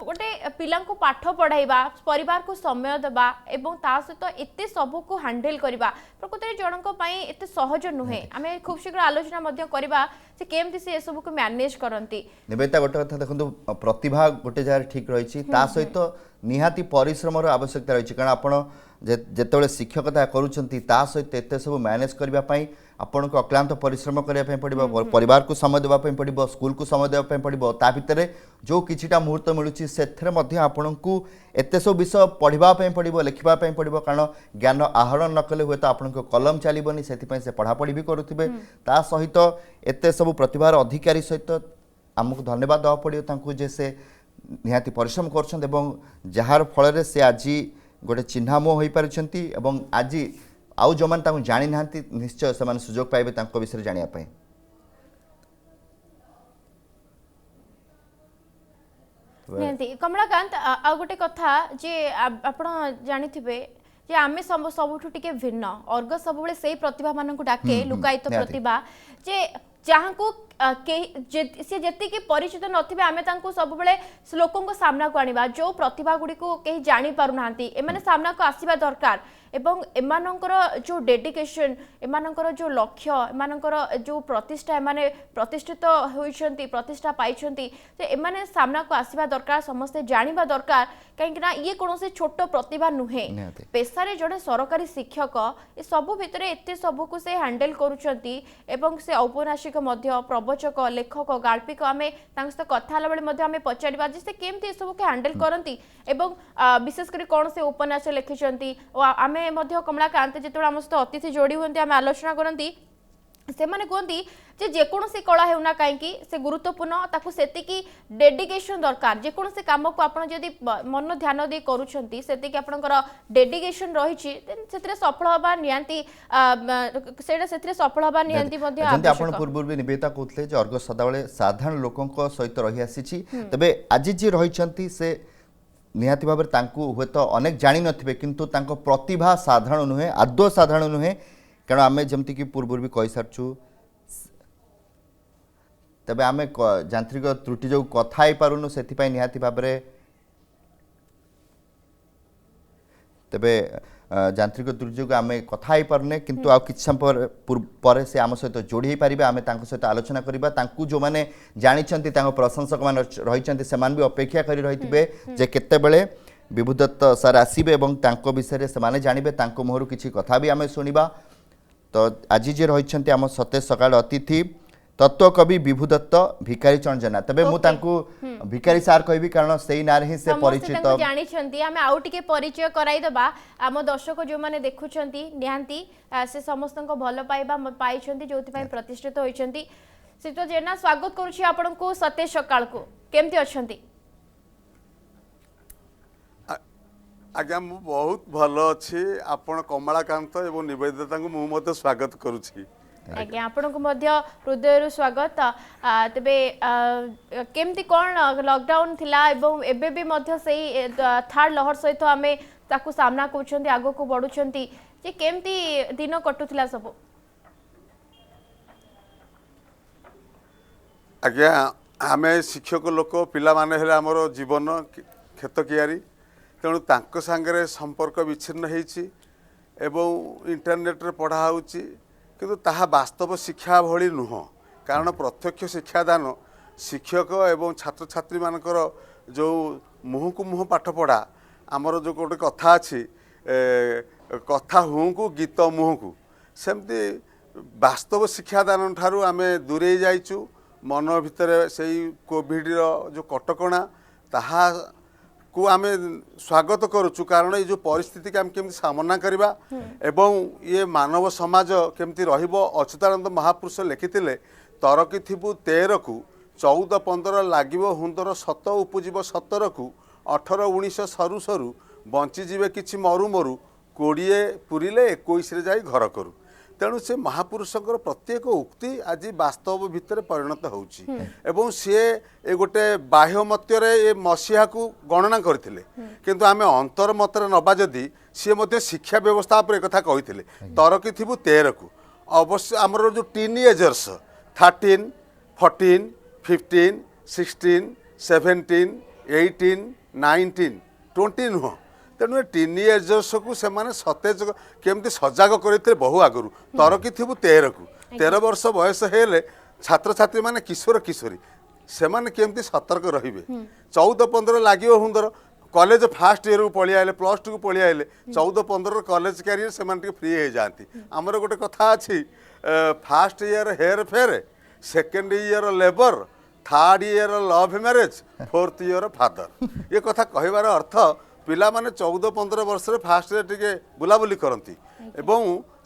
A: गोटे पिला को पाठ पढ़ाइबा परिवार को समय देबा एवं ता सहित एते सब को हैंडल करबा प्रकृति जनक पई एते सहज नुहे आमे खूब शीघ्र आलोचना मध्य करबा से केमति से सब को मैनेज करंती
B: निवेदिता गोटे कथा देखंतु प्रतिभा गोटे जगह ठीक रही ता सहित निहाती परिश्रम आवश्यकता रही कारण आपण जेतेबेले शिक्षकता करूछंती ता सहित एते सब मैनेज करबा पई आपण को अक्लांत परिश्रम करबा पई पड़िबो परिवार को समय देबा पई पड़िबो स्कूल को समय देबा पई पड़िबो ता भितरे जो किछिटा मुहूर्त मिलुची सेथरे मध्ये आपण को एते सब विषय पढ़िबा पई पड़िबो लिखिबा पई पड़िबो कारण ज्ञान आहरण न कले हुए तो आपण को कलम चलीबनी सेति पई से पढ़ा पढ़ी भी करूथिबे ता सहित एते सब प्रतिभार अधिकारी सहित हमको धन्यवाद देवा पड़ो तांको जे से निहाती परिश्रम करछन एवं जहार फल से आज गोटे चिन्हामो हो पारिछंती एवं आज आउ जो मान तांको जानि नांती निश्चय से मान सुजोग पाइबे तांको विषय जानिया पई
A: निहाती कमलाकांत आ गोटे कथा जे आपण जानिथिबे जे आमे सबुठु टिके भिन्न अर्ग सबुबले सेही प्रतिभा मानकु डाके लुकायित प्रतिभा जे जहाँ को से जेतिकी परिचित नथिबे आमे तांको सब बेले लोकों को सामना को आनिबा जो प्रतिभा गुडी को कहीं जानि पारु नांती एमाने सामना को आसीबा दरकार एवं एमानंकर जो डेडिकेशन एमानंकर जो लक्ष्य एमानंकर जो प्रतिष्ठा एमाने प्रतिष्ठित होइछंती प्रतिष्ठा पाइछंती तो एमाने सामना को आसीबा दरकार समस्ते जानिबा दरकार कहीं ना ये कौन से छोट प्रतिभा नुहे पेशारे जड़े सरकारी शिक्षक ये सब भितर एते सब को से हैंडल करुछंती एवं से औपन्यासिक मध्य प्रवचक लेखक गाल्पिक आमे तांक सहित कथा हला बेले मध्य आमे पचारिबा जे से केमती सब के हैंडल करंती एवं विशेष करी कौन से उपन्यास लिखिछंती आमे मध्य कमलाकांत जेतेबेले आम सहित अतिथि जोड़ी हुंती आमे आलोचना करंती से माने कहती जे जेकोसी कला हेउना कहीं से गुरुत्वपूर्ण ताकू सेतिकी डेडिकेशन दरकार जेकोसी काम को आपण जदि मन ध्यान दे करूछंती सेतिकी आपनकर डेडिकेशन रहिछि सेतिरे सफल होबा नियांती सेटा सेतिरे सफल होबा नियांती मध्ये
B: आवश्यक आपण पूर्व भी निवेदिता कहतले जे अर्ग सदाबले साधारण लोकंक सहित रहि आसीछि तबे आज जे रहिछंती से निहाती भाव तांकू हुए तो अनेक जानि नथिबे किंतु तांको प्रतिभा साधारण नुहे आदौ साधारण नुहे कारण आमे जमती कि पूर्व भी कहि सारछु तबे आमे यांत्रिक त्रुटि जो कथा ही पारुनु सेति पई निहाती भाबरे तबे यांत्रिक त्रुटि जो आमे कथा ही पारुने किंतु आ किछ समय पर से आम सहित जोड़ी पारिबे आमे तांको सहित आलोचना करिबा तांकू जो माने जानिछंती तांको प्रशंसक मान रहिछंती सेमान भी अपेक्षा करि रहितबे जे केते बेले विभुदत्त सर आसीबे एवं तांको विषय से माने जानिबे तांको मोहरु किछि कथा भी आमे सुनिबा तो आज जे रहिछंती आम सतेज सकाळ अतिथि तत्व कवि विभु दत्त भिकारी चरण जेना तबे मु
A: Okay.
B: तांकू भिकारी सार कहबी कारण सेई नार ही से परिचित
A: जानी आम आउ टिके परिचय कराई दबा आम दर्शक जो माने देखुछंती निहांती से समस्त भल पाइबा पाइछंती जोथि पई प्रतिष्ठित होइछंती श्रीयुत जेना स्वागत करूछि आपन को सतेज सकाळ को केमती अछंती
H: आज्ञा मु बहुत भल अच्छी आपण कमलाकांत एवं निवेदिता को मु स्वागत करुछि
A: आज्ञा आपन को मध्य हृदय स्वागत तबे केमती कोन लॉकडाउन थिला एवं एबे भी मध्य सेही थर्ड लहर सहित आमे ताकू सामना करूछंती आगो को बढ़ुछंती जे केमती दिन कटुथिला सब
H: आज्ञा आमे शिक्षक लोक पिला माने हेले हमर जीवन खेत कियारी तेणु तांको सांगरे संपर्क विच्छिन्न होइछि एवं इंटरनेट रे पढ़ा होउछि किंतु ताहा वास्तव शिक्षा भली नुह कारण प्रत्यक्ष शिक्षादान शिक्षक एवं छात्र छात्री मानकर जो मुह को मुह पाठ पढ़ा आमर जो गोटे कथा अच्छी कथा हूँ को गीत मुह को सेमती वास्तव शिक्षादान ठारू आमे दूरे जाइचु मन भितर से कोविड जो कटकणा ताहा को आमे स्वागत करुचु कारण ये जो परिस्थिति के आम केमती सामना करवा एवं ये मानव समाज केमती रहिबो अच्युतानंद महापुरुष लिखिथिले तरकी थिबु 13 को 14-15 लागिबो हुंदर सत उपजीव 17 को 18-19 सरू सरू बंची जीवे किछि मरु मरु 20 पुरिले 21 रे जाई घर करू तेणु से महापुरुषंकर प्रत्येक उक्ति आज वास्तव भितर परिणत होउची एवं सी ए गोटे बाह्य मत्ୟରେ ए मसीहा को गणना करथिले किंतु आमे अंतर मतरे नबा जदी सी मध्ये शिक्षा व्यवस्था पर कथा कहिथिले तरकी थिबु 13 को अवश्य हमर जो टीनेजर्स 13 14 15 16 17 18 19 20 नुह तेणु टीनेजर्स को से माने सतेज केमती सजाग करते बहु आगु तरकी थिबु 13 को 13 वर्ष बयस हेले छात्र छात्री माने किशोर किशोरी से माने केमती सतर्क रहिबे 14-15 लागियो हुंदर कॉलेज फास्ट इयर को पळि आइले प्लस 2 को पळि आइले 14-15 कॉलेज कैरियर से माने फ्री हो जाती हमर गोटे कथा अछि first year hair fair second year labour third year love marriage fourth year father ये कथा कहबार अर्थ पिला माने 14-15 वर्ष रे फास्ट इयर टिके बुलाबुली करती एवं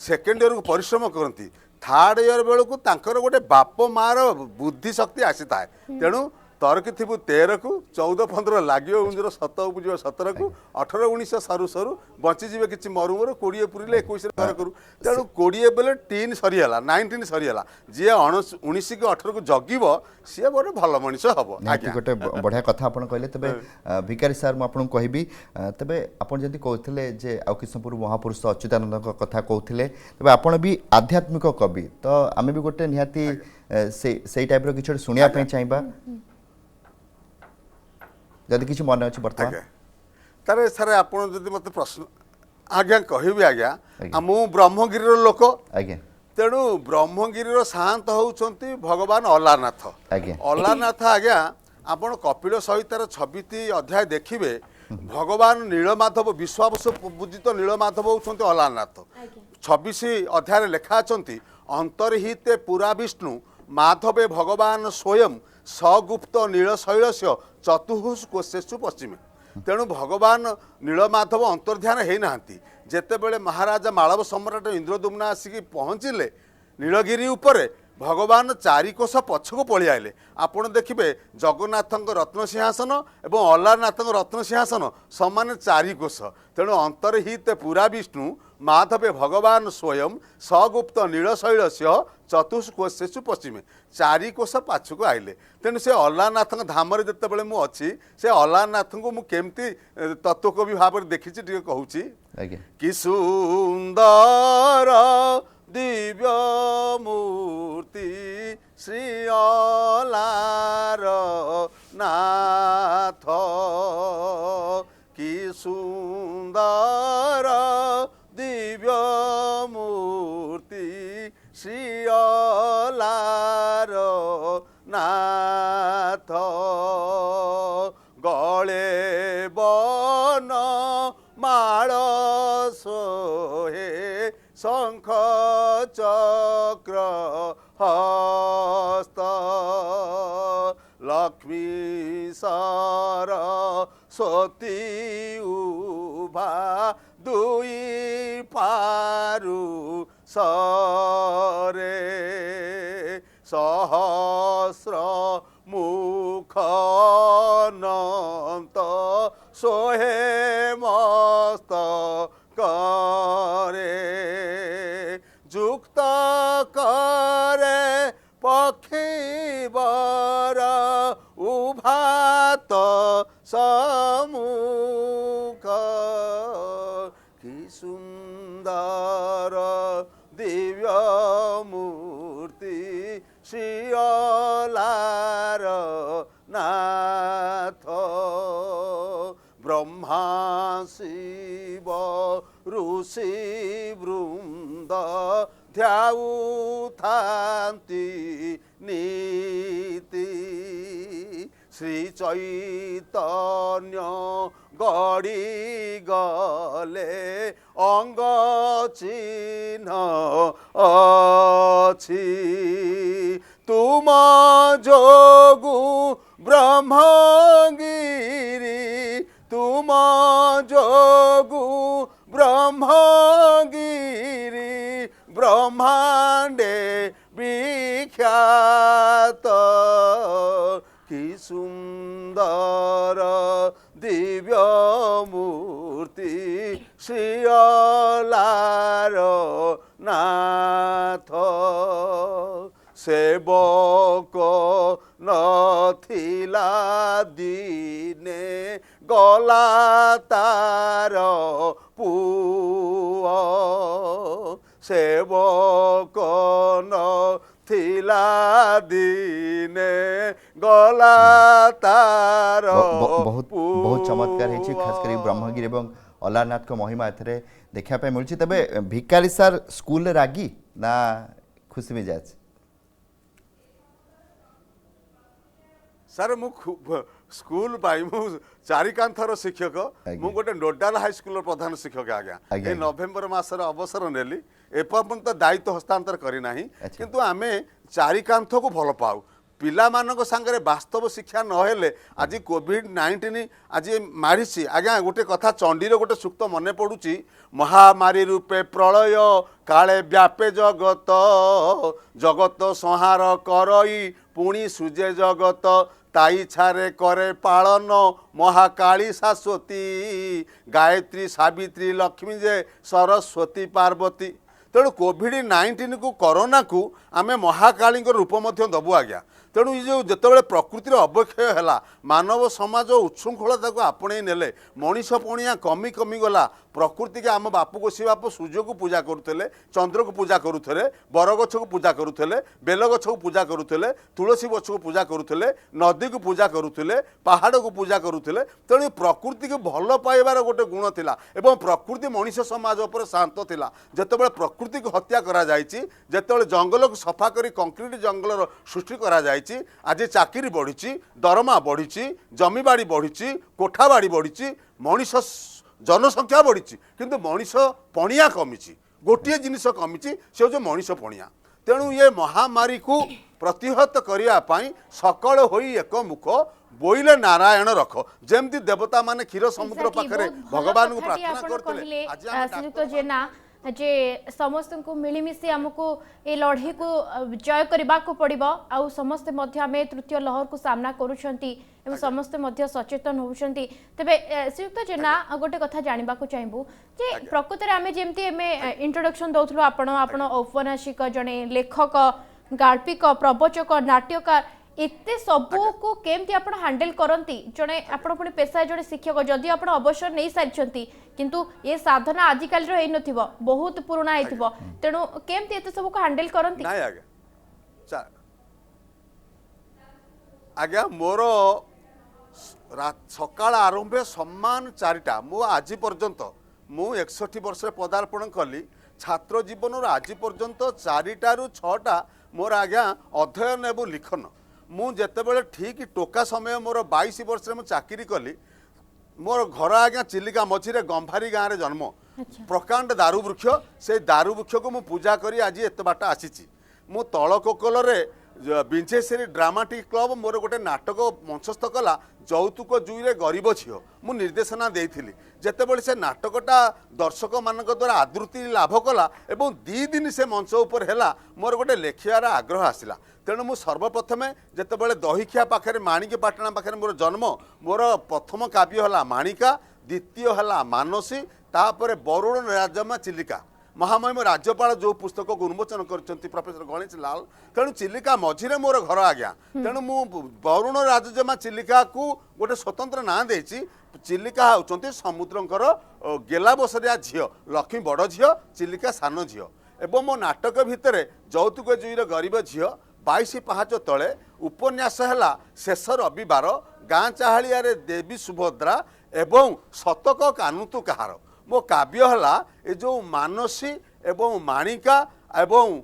H: सेकेंड इयर को परिश्रम करती थर्ड इयर बेलू को तांकर गोटे बाप मार बुद्धि शक्ति आसी थाए तेणु तरकी थिबु 13 को 14-15 लागियो उंजर 7 उपजीव 17 को 18-19 सरू सरू बंची जीवे किछि मरु मरु 20 पुरिले 21 रे घर करू तेणु 20 बेले 3 सरीला 19 सरीला जे 19 के 18 को जगिबो से बड़े भल मनिष हबो
B: आज्ञा गोटे बढ़िया कथा आपण कहले तबे भिकारी सर मु आपण कहबी तबे आपण जदी कहथिले जे आ किशनपुर महापुरुष अच्युतानंद को कथा कहथिले तबे आपण भी आध्यात्मिक कवि तो आमे भी गोटे निहाती से टाइप रो किछ सुनिया पे चाहबा जदि किछि मन अछि वर्तमान
H: तारे सारे आपण जदि मते प्रश्न आज्ञा कहबी आज्ञा मु ब्रह्मगिरी रो लोक
B: आज्ञा
H: तेणु ब्रह्मगिरी रो शांत होउछंती भगवान अलारनाथ
B: आज्ञा
H: अलारनाथ आज्ञा आपण कपिल सहितार 26 अध्याय देखिबे भगवान नीलमाधव विश्वावस पूजित नीलमाधव होउछंती अलारनाथ 26 अध्याय लेखा अछंती अंतर्हिते पुरा विष्णु माधवे भगवान स्वयं सगुप्त नीलशैलस्य चतुर्ष कोशेषु पश्चिमे तेणु भगवान नीलमाधव अंतर्ध्यान है नांती जेतेबेले महाराजा मालव सम्राट इंद्रदुम्ना आसिक पहुँचिले नीलगिरी उपरे भगवान चारिकोश पछको पलि आइले आपण देखिबे जगन्नाथ रत्न सिंहासन एवं अलारनाथ रत्न सिंहासन समान चारिकोश तेणु अंतर्हित पुरा विष्णु माधवे भगवान स्वयं सगुप्त नीलशैलस्य चतुष्कोशेषु पश्चिमे चारिकोश पाछको आइले तेणु से अलारनाथ धाम जितेबाला मु अच्छी से अलारनाथ को मु केमती तत्वकवि भाव में देखी कहूँ कि सुंदर दिव्य मूर्ति श्री अलार नाथ कि सुंदर दिव्य मूर्ति श्री अलार नाथ गले बन माळ सोहे शंख चक्र हस्त लक्ष्मी सरस्वती उभा दुई पारु सरे सहस्र मुख अनंत सोहे मस्त करे जुक्त करे पक्षी बर उभात सम्मुख कि सुंदर दिव्य मूर्ति श्रीअलार नाथ ब्रह्मा शिव ऋषि वृंद ध्याउथान्ति नीति श्री चैतन्य गड़ी गले अंग चिन्ह अछि तुम जोगु ब्रह्मगिरी तुम जोगु ब्रह्मगिरी ब्रह्मांडे विख्यात कि सुंदर दिव्य मूर्ति श्रीअलार नाथ सेवक नथिला दिने गला तार पुआ सेवक नथिला दिने गला तार
B: बहुत बहुत चमत्कार है खास कर ब्रह्मगिरी एवं अलारनाथ को महिमा एथरे देखा मिलूँ तेज भिकारी सार स्कूल रागी ना खुशी मिजाज
H: सर मु स्कूल पाई मु चारिकांथर शिक्षक मु गोटे नोडाल हाई स्कूल प्रधान शिक्षक आज्ञा ए नवेम्बर मासर अवसर नेली एपर्यंत दायित्व हस्तांतर करना किंतु आमे चारिकांथ को भल पाऊ पिला मानक सांगरे वास्तव शिक्षा नहेले आज कोविड-19 आज मारी आज्ञा गोटे कथा चंडीर गोटे सूक्त मन पड़ुची महामारी रूपे प्रलय काले व्यापे जगत जगत संहार करई पुणी सुजे जगत ताई छारे करे पालन महाकाली शाश्वती गायत्री सावित्री लक्ष्मी जे सरस्वती पार्वती तेणु कोविड-19 को कोरोना को आमे महाकाली रूप दबु आज्ञा तेणु ये जो जिते प्रकृतिर अवक्षय है मानव समाज उच्छृंखलता को आपणे नेले मनीष पणिया कमी कमी गला प्रकृति के आम बापू गोसी बापू सूर्य को पूजा करुले चंद्र को पूजा करुले बरगछ को पूजा करुले बेल गछ को पूजा करुले तुलसी गछ को पूजा करुले नदी को पूजा करुले पहाड़ को पूजा करुले तेणु प्रकृति को भल पाइबार गोटे गुण थिला एवं प्रकृति मनीष समाज उपर शांत थिला जेतेबेले प्रकृति को हत्या करा जायछि जेतेबेले जंगल को सफा करी कंक्रीट जंगल सृष्टि करा जायछि आज चाकरी बढ़ी दरमा बढ़ी जमीबाड़ी बढ़ी कोठाबाड़ी बढ़ी मनीष जनसंख्या बढ़ी किंतु मनीष पणिया कमी गोटे जिनिस कमी से हूँ मनीष पणिया तेणु ये महामारी को प्रतिहत करने सकल होई एक मुख बोइले नारायण रख जमती देवता माने क्षीर समुद्र पाखरे भगवान को प्रार्थना करते
A: जेना जे समस्त को मिलमिशी आमको ये लड़ाई को जय करने को पड़ो आउ समस्ते आमे तृतीय लहर को सामना करुछंती एवं समस्ते सचेतन होउछंती तेबे श्रीयुक्त जेना गोटे कथा जानबा को चाहबू जे प्रकृत रे आमे जेमती एमे इंट्रोडक्शन दउथलो आपण औपन्यासिक जने लेखक गाल्पिक प्रवचक नाट्यकार एते सबू को केमती आपण हैंडल करंती जने आपण पुनी पेशा जने शिक्षक जदि आपण अवसर नहीं सारिछंती किंतु ये साधना आजिकाल रो हेइ नथिबो बहुत पुराना हेइथिबो तेनु केमती एते सब को हैंडल करंती
H: नाही आज्ञा मोर सकाळ आरंभे सम्मान चारिटा मु आज पर्यंत मु 61 वर्ष पदार्पण कली छात्र जीवन आज पर्यंत चारिटा रु 6टा मोर आज्ञा अध्ययन एवं लिखन मु जेतेबेले ठीक टोका समय मोर 22 वर्ष में चाकरी कली मोर घर आज्ञा चिलिका मझिरे गंभारी गाँव में जन्म प्रकांड दारू वृक्ष से दारू वृक्ष को मु पूजा करी आज एत बाट आसी मु तलकोकलरे विंचेश्वरी ड्रामाटिक क्लब मोर गोटे नाटक मंचस्थ कला যৌতুক जुईरे गरीब झील मु निर्देशना देइथिली जेतेबेले से नाटकटा दर्शक मानक द्वारा आदृति लाभ कला एवं 2 दिन से मंच उपर हैला मोर गोटे लेखियार आग्रह आसिला तेणु मु सर्वप्रथमे जेतेबेले दहीखिया पाखरे माणिकपाटଣା पाखरे मोर जन्म मोर प्रथम काव्य हला माणिका द्वितीय हला मानसी तापर बरुण राजमा चिलिका महामहिम राज्यपाल जो पुस्तक को उन्मोचन करछंती प्रोफेसर गणेश लाल तेणु चिलिका मझिरे मोर घर आज्ञा तेणु मु बरुण राजजमा चिलिका को गोटे स्वतंत्र ना देछि चिलिका होचंती समुद्रंकर गेला बसरिया झियो लक्ष्मी बड़ झियो चिलिका सान झियो एवं मो नाटक भितर যৌতুক जुईर गरीब झियो 22 पाहाच तले उपन्यास है शेष रविवार गाँ चाहाड़िया देवी सुभद्रा एवं शतक कानुतु कहार मो काव्य है ये जो मानसी एवं माणिका एवं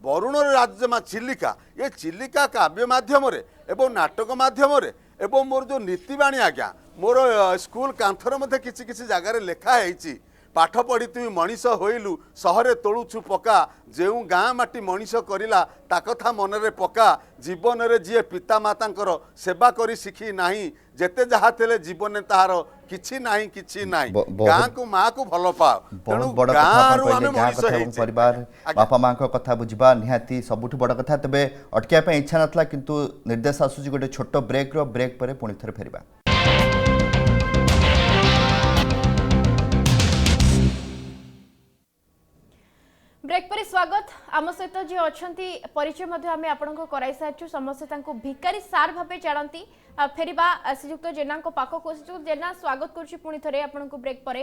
H: बरुण राजमा चिलिका ये चिलिका काव्य माध्यम एवं नाटक माध्यम एवं मोर जो नीतिवाणी आज्ञा मोर स्कूल कांथर मध्य किसी किसी जगार लेखा है पाठ पढ़ी तुम मनीष होइलु सहरे तोलुछु पका जो गाँ माटी मनीष करिला ता कथा मनरे पका जीवन रे जी पिता मातांकर सेवा करी शिखी नाही जेते जहा तेले जीवन ताहार किछि नाही किछि नाही गाँ को माँ को भल पाओ तेणु गाँ रु आमे मनीष हेछि
B: परिवार बापा माँ को कथा बुझिबा निहाती सबुठ बड़ कथा तबे अटकिया पे इच्छा नथला किंतु निर्देश आसुची गोटे छोट ब्रेक परे पुणी थरे फेरिबा।
A: ब्रेक पर स्वागत आम सहित जी अच्छा परिचय आम आपण कराई सारी समस्ते भिकारी सार भाव जानती फेरवा श्रीजुक्त जेना पाखक श्रीजुक्त जेना स्वागत करुच्ची पुणी थे आपन ब्रेक पर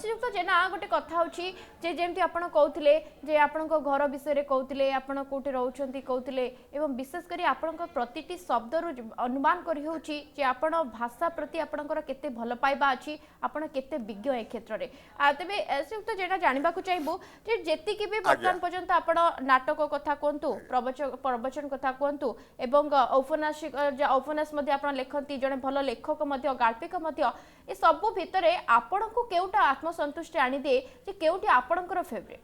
A: श्रीजुक्त जेना गोटे कथा होची जमी आप कहते आपण घर विषय कहते आपण कौटे रोचे कहते एवं विशेषकर आपण प्रति शब्द अनुमान कर आपण भाषा प्रति आपणकर केते भल पाइबा अच्छी आपण केते विज्ञ ए क्षेत्र में तेज श्रीजुक्त जेना जानवा चाहबू जी भी बर्तमान पर्यंत आपण नाटक कथा कहतु प्रवचन कथा कहतु एवं उपन्यास आपण लेखती जड़े भल लेखक गाल्पिक ए सबु भितर आपण को केउटा आत्मसंतुष्टि आनी दे जे केउटी आपणकर फेवरेट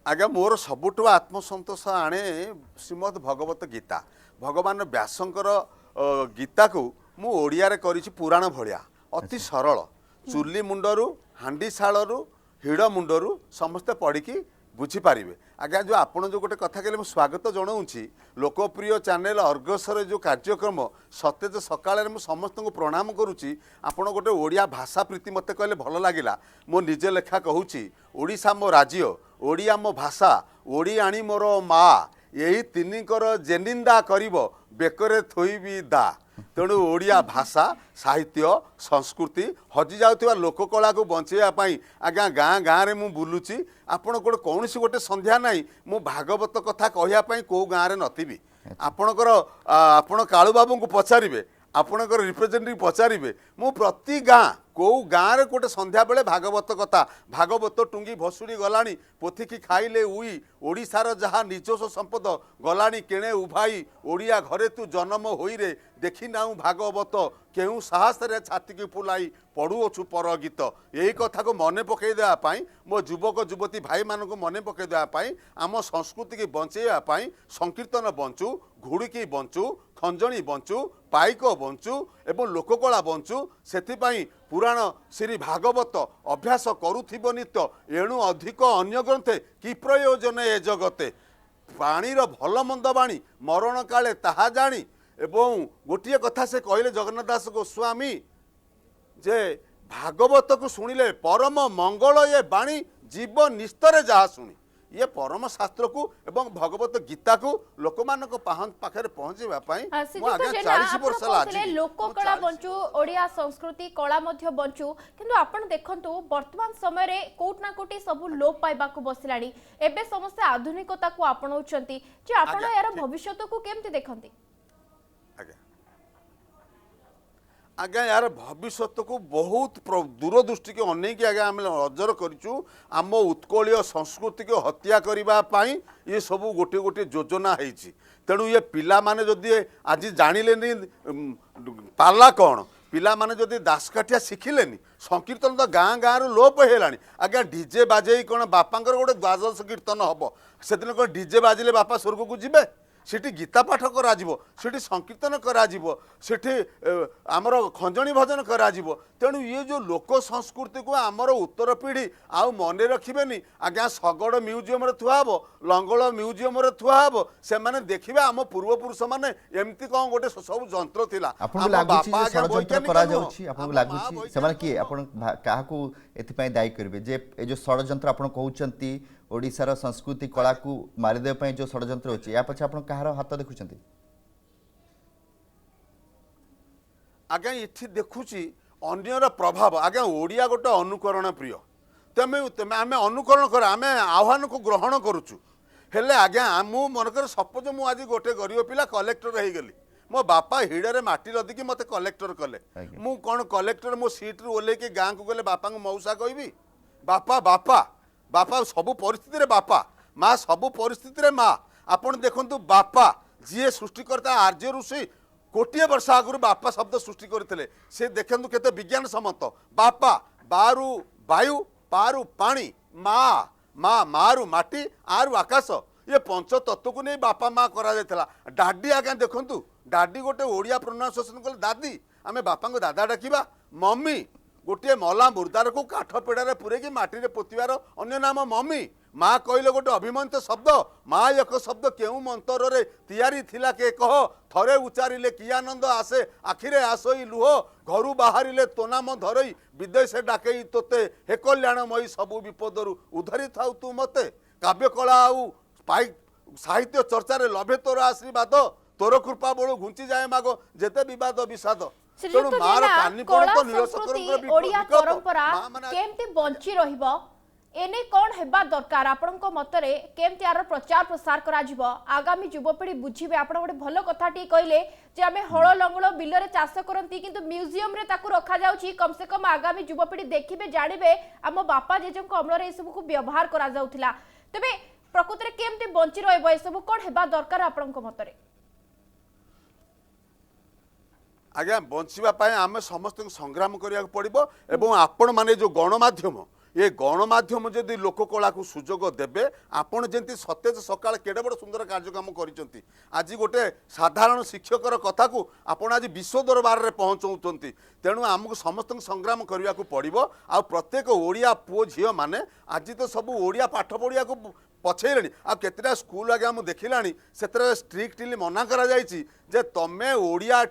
H: आज्ञा मोर सबुठ आत्मसंतोष आणे श्रीमद भगवत गीता भगवान व्यासंकर गीता को मु ओडिया रे करिछि पुराण भलिया अति सरल चुली मुंडरू हांडी शालू हिड़ मुंडरू समस्ते पढ़ी बुझीपारे आज्ञा जो आपण जो गोटे कथा कहले स्वागत जनाऊँगी लोकप्रिय चैनल अर्गसर जो कार्यक्रम सतेज सकाल समस्त को प्रणाम करुच्ची आपण गोटे ओडिया भाषा प्रीति मत कहले भल लगिला मो निजे लेखा कहूँ ओडिशा मो राज्य ओडिया मो भाषा ओडी आनी मोर माँ यही तिनिकर जेनिंदा करिब बेकरे थोइबी दा तेणु ओडिया भाषा साहित्य संस्कृति हजि जाउथिबा लोककला को बंचेवाई आज्ञा गाँ गाँ रे मु बुलुची आपण कौन गोटे संध्या नाई मु भागवत कथा कहवाई कौ गाँव में नथिबी आपणकर आपण कालू बाबू को पचारे आपणकर रिप्रेजेंटेटिव पचारे मु प्रति गाँ कौ गाँव में गोटे संध्या बेले भागवत कथा भागवत टुंगी भसुड़ी गलानी पोथिकी खाइले उई ओडिशार जहाँ निजस्व संपद गलानी केणे उभाई ओडिया घरे तू जन्म होई रे देखी नाऊ भागवत केहू साहस रे छाती की फुलाई पढ़ुअछु पर गीत यही कथा को मने पकई देवाई मो युवक युवती भाई मानक मने पकई देवाई आम संस्कृति की बंचेवाई संकीर्तन बंचू घुड़िकी बंचू खंजणी बंचू पाइक बंचू एवं लोककला बंचू से पुराण श्री भागवत अभ्यास करुथिब नित्य एणु अधिक अन्य ग्रंथे कि प्रयोजन ए जगते पाणीर भल मंद बाणी मरण काले ताहा जानी एवं गोटे कथा से कहले जगन्नाथ दास गोस्वामी जे भागवत को शुणिले परम मंगल ये बाणी जीव निस्तरे जहा शुणी ये परम शास्त्र को एवं भगवत गीता को लोक मानक पाखे पहुँचाई
A: लोककला बंचू ओडिया संस्कृति कला बंचू किंतु आपण देखंतु वर्तमान समय रे कोट ना कोटी सब लोप पाइबा को बसलानी एबे समस्त आधुनिकता को आपणाउछंती जे आपण यार भविष्य को केमती देखंती
H: आज्ञा यार भविष्य को बहुत दूरदृष्टि के अनेक आज्ञा आम नजर करूँ आम उत्कलीय संस्कृति को हत्या करने ये सब गोटे गोटे योजना है तेणु ये पिला माने जदि आज जानिले पाला कौन पिला माने जदि दासकाठिया शिखिलेनी संकीर्तन तो गाँ गाँ रु लोप होलानी आज्ञा डीजे बाजे कौन बापांकर गोटे द्वादश कीर्तन हम से दिन कौन डीजे बाजिले बापा स्वर्ग को जीवे सेठी गीता पाठ करा सेठी संकीर्तन करा सेठी आमर खंजणी भजन करा तेणु ये जो लोक संस्कृति को आमर उत्तर पीढ़ी आउ मन रखिबेनी आज्ञा शगड़ म्यूजियम रे थुआ हबो लंगल म्यूजियम रे थुआ हबो से माने देखिबे आम पूर्वपुरुष माने एमती कौन गोटे सब जंत्र थिला
B: आपन लागुची जे षडयंत्र करा जाउची आपन लागुची से माने की आपन काहाकू एथिपई दायी करबे जे ए जो षडयंत्र आपन कहउचंती ओडिशार संस्कृति कला को मारिदे पई जो षडयंत्र होची या पछे आपन कहार हाथ देखुचंती
H: आज्ञा इठी देखुची अन्यर प्रभाव आज्ञा ओडिया गोटे अनुकरण प्रिय तमे तमे आमे अनुकरण कर आमे आह्वान को ग्रहण करूचु हेले आज्ञा मु मनकर सपोज मु आज गोटे गरीब पिला कलेक्टर हो गली मो बापा हिड़े माटी लदिकी मते कलेक्टर कले मु कौन कलेक्टर मो सीट रु ओले के गाँ को गले बापा को मौसा कहबी बापा बापा बापा सबु परिस्थिति रे बापा माँ सबु परिस्थिति रे माँ आपण देखंतु बापा जी सृष्टिकर्ता आर्य ऋषि कोटिए वर्ष आगु बापा शब्द सृष्टि करते से देखंतु केते विज्ञान सम्मत बापा बारु वायु पारु पानी माँ माँ मारु माटी आरु आकाश ये पंच तत्व को नहीं बापा माँ करा जायथला डाडी आज्ञा देखंतु डाडी गोटे ओडिया प्रोनाउंसिएशन कले दादी आमे बापा को दादा डाकिबा मम्मी गोटे मला मुर्दार को काठ पेड़ारे पूरे माटी रे पोतिबार अन्य नाम मम्मी माँ कहले गोटे अभिमंत शब्द माँ एक शब्द केउ मंतर रे तियारी थिला के कह थरे उच्चारिले कि आनंद आसे आखिरे आसई लुह घरु बाहरिले तो नाम धरई विदेश डाकई तोते हे कल्याणमयी सबु विपदरु उधरी थाउ तू मते काव्य कला आउ पाई साहित्य चर्चा रे लभे तोर आशीर्वाद तोर कृपा बळु घुंची जाए मागो जेते विवाद विषाद
A: श्रीजुक्त जेना कला संस्कृति ओडिया परंपरा केमती बंची रहिबो एने कौन हेबा दरकार आपनक मतरे केमती यार प्रचार प्रसार करा जिवो आगामी युवपीढ़ी बुझिबे आपण गोटे भलो कथाटी कहले जे आमे हळ लंगळ बिलरे चाष करंती किंतु म्यूजियम रे ताकू रखा जाउची कम से कम आगामी युवपीढ़ी देखिबे जानिबे आम बापा जेजंक अमलरे ए सब को व्यवहार करा जाउथिला तबे प्रकृति रे केमती बंची रहइबो ए सब कोन हेबा दरकार आपनक मतरे
H: आज्ञा बंचापी आम समस्त संग्राम करा पड़ो एवं आपण माने जो गणमाध्यम ये गणमाध्यम जदि लोककला को सुजोग देवे आपण जमी सतेज सकाल केड़े बड़ सुंदर कार्यक्रम कर आज गोटे साधारण शिक्षकर कथा को आपण आज विश्व दरबार में पहुँचाऊँच तेणु आमको समस्त संग्राम करने को पड़ो आ प्रत्येक ओडिया पुओ झील मैंने आज तो सब ओडिया पाठ पढ़िया को पछेले आ केतेटा स्कूल आगे मुझे देखला से स्ट्रिक्टली मना कर तमें ओडिया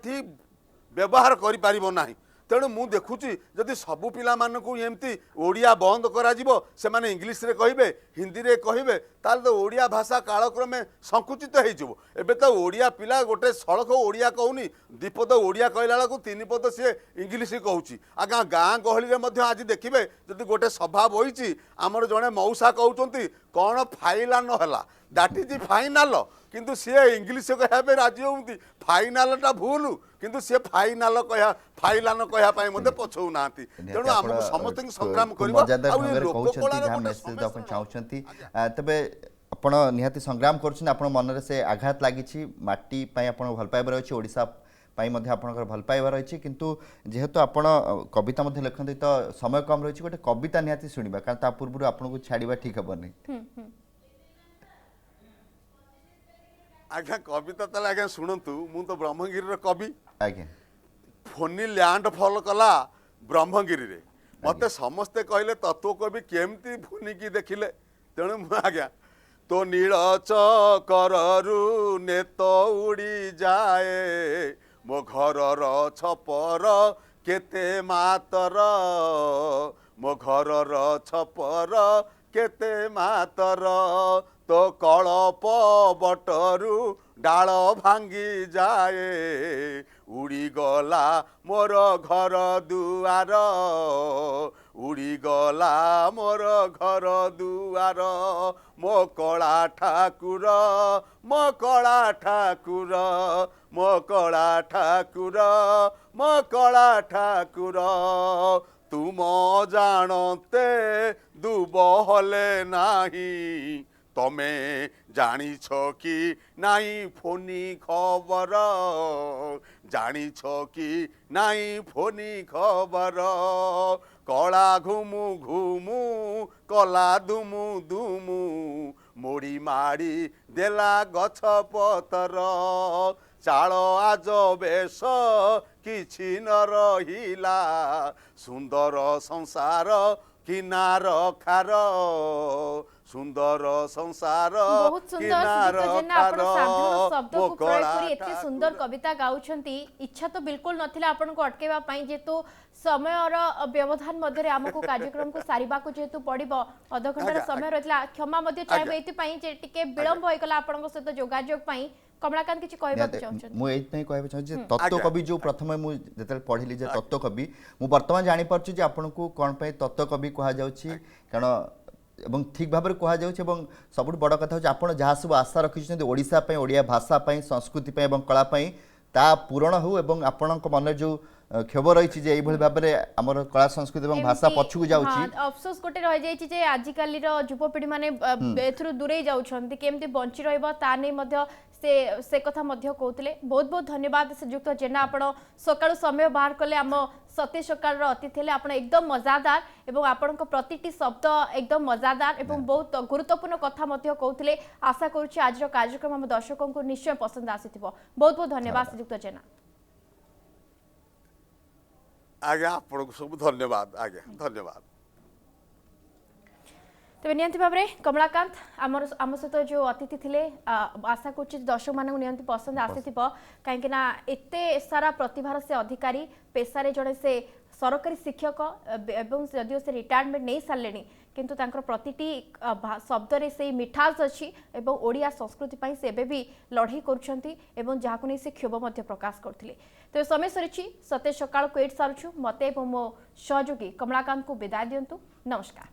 H: व्यवहार करें तेणु मु देखुची जदि सबु पिला मानकु एमती ओडिया बंद करा जिवो से माने इंग्लिश रे कहिबे हिंदी रे कहिबे ताल तो ओडिया भाषा कालक्रमे संकुचित हो जिवो एबे तो ओडिया पिला गोटे सड़क ओडिया कहूनी दीपद ओडिया कहला को तीन पद सी इंग्लिश कहूची आगा गाँ गहली रे मध्य आज देखिबे जदि गोटे सभा बहिची आमर जने मौसा कहउचंती कोन फाइलान हला दैट इज फाइनल किंतु सी इंग्लिश कहया राजी होती फाइनालटा भूल किंतु सी फाइनाल कह फाइलान कहया मते पछौ नांती तेणु हमको समस्त संग्राम करबो
B: चाहूँगी तबे आपण निहाती संग्राम कर मन में से आघात लगी माटी भल पाइबार अच्छी ओडिशा आपंकर भल पाइबार अच्छी किंतु जेहेतु आपण कविता लिखते तो समय कम रही गोटे कविता निहाती शुणा कारण पूर्व आपको छाड़ा ठीक हे नहीं
H: आज्ञा कविता ताले आज्ञा शुणु मु तो ब्रह्मगिरी कवि
B: आज्ञा
H: फोनी लैंड फॉल कला ब्रह्मगिरी रे मते समस्ते कहले तत्व कवि केमती फोनिकी देखिले तेणु मु आज्ञा तो नील चकरु नेत उड़ी जाए मो घरर छपर केते मातर मो घरर छपर केते मातर तो कलप बटरू डाल भांगी जाए उड़ी गला मोर घर दुआर उड़ी गला मोर घर दुआर मो कला ठाकुर मो कला ठाकुर मो कला ठाकुर मो कला ठाकुर तुम जानते दुबहले नाही तमे জানিছ কি নাই ফোনি খবর জানিছ কি নাই ফোনি খবর কলা ঘুমু ঘুমু কলা দুমু দুমু মোড়ি মাড়ি দেলা গছ পতর চাଳ আজ বেশ କିଛି ନ ରହିଲା ସୁନ୍ଦର ସଂସାର କିନାର ଖାର ସୁନ୍ଦର ସଂସାର
A: बहुत सुंदर
H: କିନାର
A: सुजीत जेना आपण साधारण शब्द
H: ମୋ
A: को प्रयोग
H: କଳା
A: करी एते सुंदर कविता गाउछंती इच्छा तो बिल्कुल नथिला आपण को अटकेबा पई जेतु समयर व्यवधान मध्य रे हमको कार्यक्रम को सारिबा को जेतु पड़िबो आधा घंटा
H: आज्ञा,
A: समय रहतला क्षमा मध्य चाहबे
H: आज्ञा।
A: एति पई जे टिके विलंब होय गला आपण को सहित जोगाजोग पई कमलाकांत किछि कहबा चाहछन
B: ମୁଁ ଏଇଥିପାଇଁ କହିବାକୁ ଚାହୁଁଛି ଯେ ତତ୍ତ୍ୱ କବି ଯେଉଁ ପ୍ରଥମେ ମୁଁ ଯେତେବେଳେ ପଢ଼ିଲି ଯେ ତତ୍ତ୍ୱ କବି ମୁଁ ବର୍ତ୍ତମାନ ଜାଣିପାରୁଛି ଯେ ଆପଣଙ୍କୁ କ'ଣ ପାଇଁ ତତ୍ତ୍ୱ କବି କୁହାଯାଉଛି କାରଣ ଏବଂ ଠିକ୍ ଭାବରେ କୁହାଯାଉଛି ଏବଂ ସବୁଠୁ ବଡ଼ କଥା ହେଉଛି ଆପଣ ଯାହା ସବୁ ଆଶା ରଖିଛନ୍ତି ଓଡ଼ିଶା ପାଇଁ ଓଡ଼ିଆ ଭାଷା ପାଇଁ ସଂସ୍କୃତି ପାଇଁ ଏବଂ କଳା ପାଇଁ ତାହା ପୂରଣ ହେଉ ଏବଂ ଆପଣଙ୍କ ମନରେ ଯେଉଁ କ୍ଷୋଭ ରହିଛି ଯେ এইଭଳି ଭାବରେ ଆମର କଳା ସଂସ୍କୃତି ଏବଂ ଭାଷା ପଛକୁ ଯାଉଛି
A: अफसोस गोटे रह जाइछि जे आजिकाली रो युवपीढ़ी माने एथुरु दूरे जाउछन्ति केमति बंची रहबो ता नै मध्य से कथा मध्य कहउतले बहुत बहुत धन्यवाद श्रीयुक्त जेना आपण सकाळु समय बाहर कले आम सत्य सकाळ रो अतिथि ले आपण एकदम मजादार एवं आपणक प्रतिटी शब्द एकदम मजादार एवं बहुत गुरुत्वपूर्ण कथा मध्य कहउतले आशा करूछि आज रो कार्यक्रम हम दर्शकों को निश्चय पसंद आसीथिबो बहुत बहुत धन्यवाद श्रीयुक्त जेना
H: आज्ञा आपको सब धन्यवाद आज्ञा धन्यवाद
A: तेज नियंती भाव में कमलाकांत आम सहित जो अतिथि थे आशा कर दर्शक मान नियंती पसंद आसी कहीं एत सारा प्रतिभार से अधिकारी पेशारे जड़े से सरकारी शिक्षक एवं जदिव से रिटायरमेंट नहीं सारे किंतु तांकर प्रतिटी शब्द रे से मिठास अच्छी एवं ओडिया संस्कृति पई से भी लड़ाई करुछंती एवं जहाको नहीं से क्षोभ मध्य प्रकाश करथिले तो समय सरीची सते सकाळ को एट सारुछु मते एवं मो सहयोगी कमलाकांत को विदाय दियंतु नमस्कार।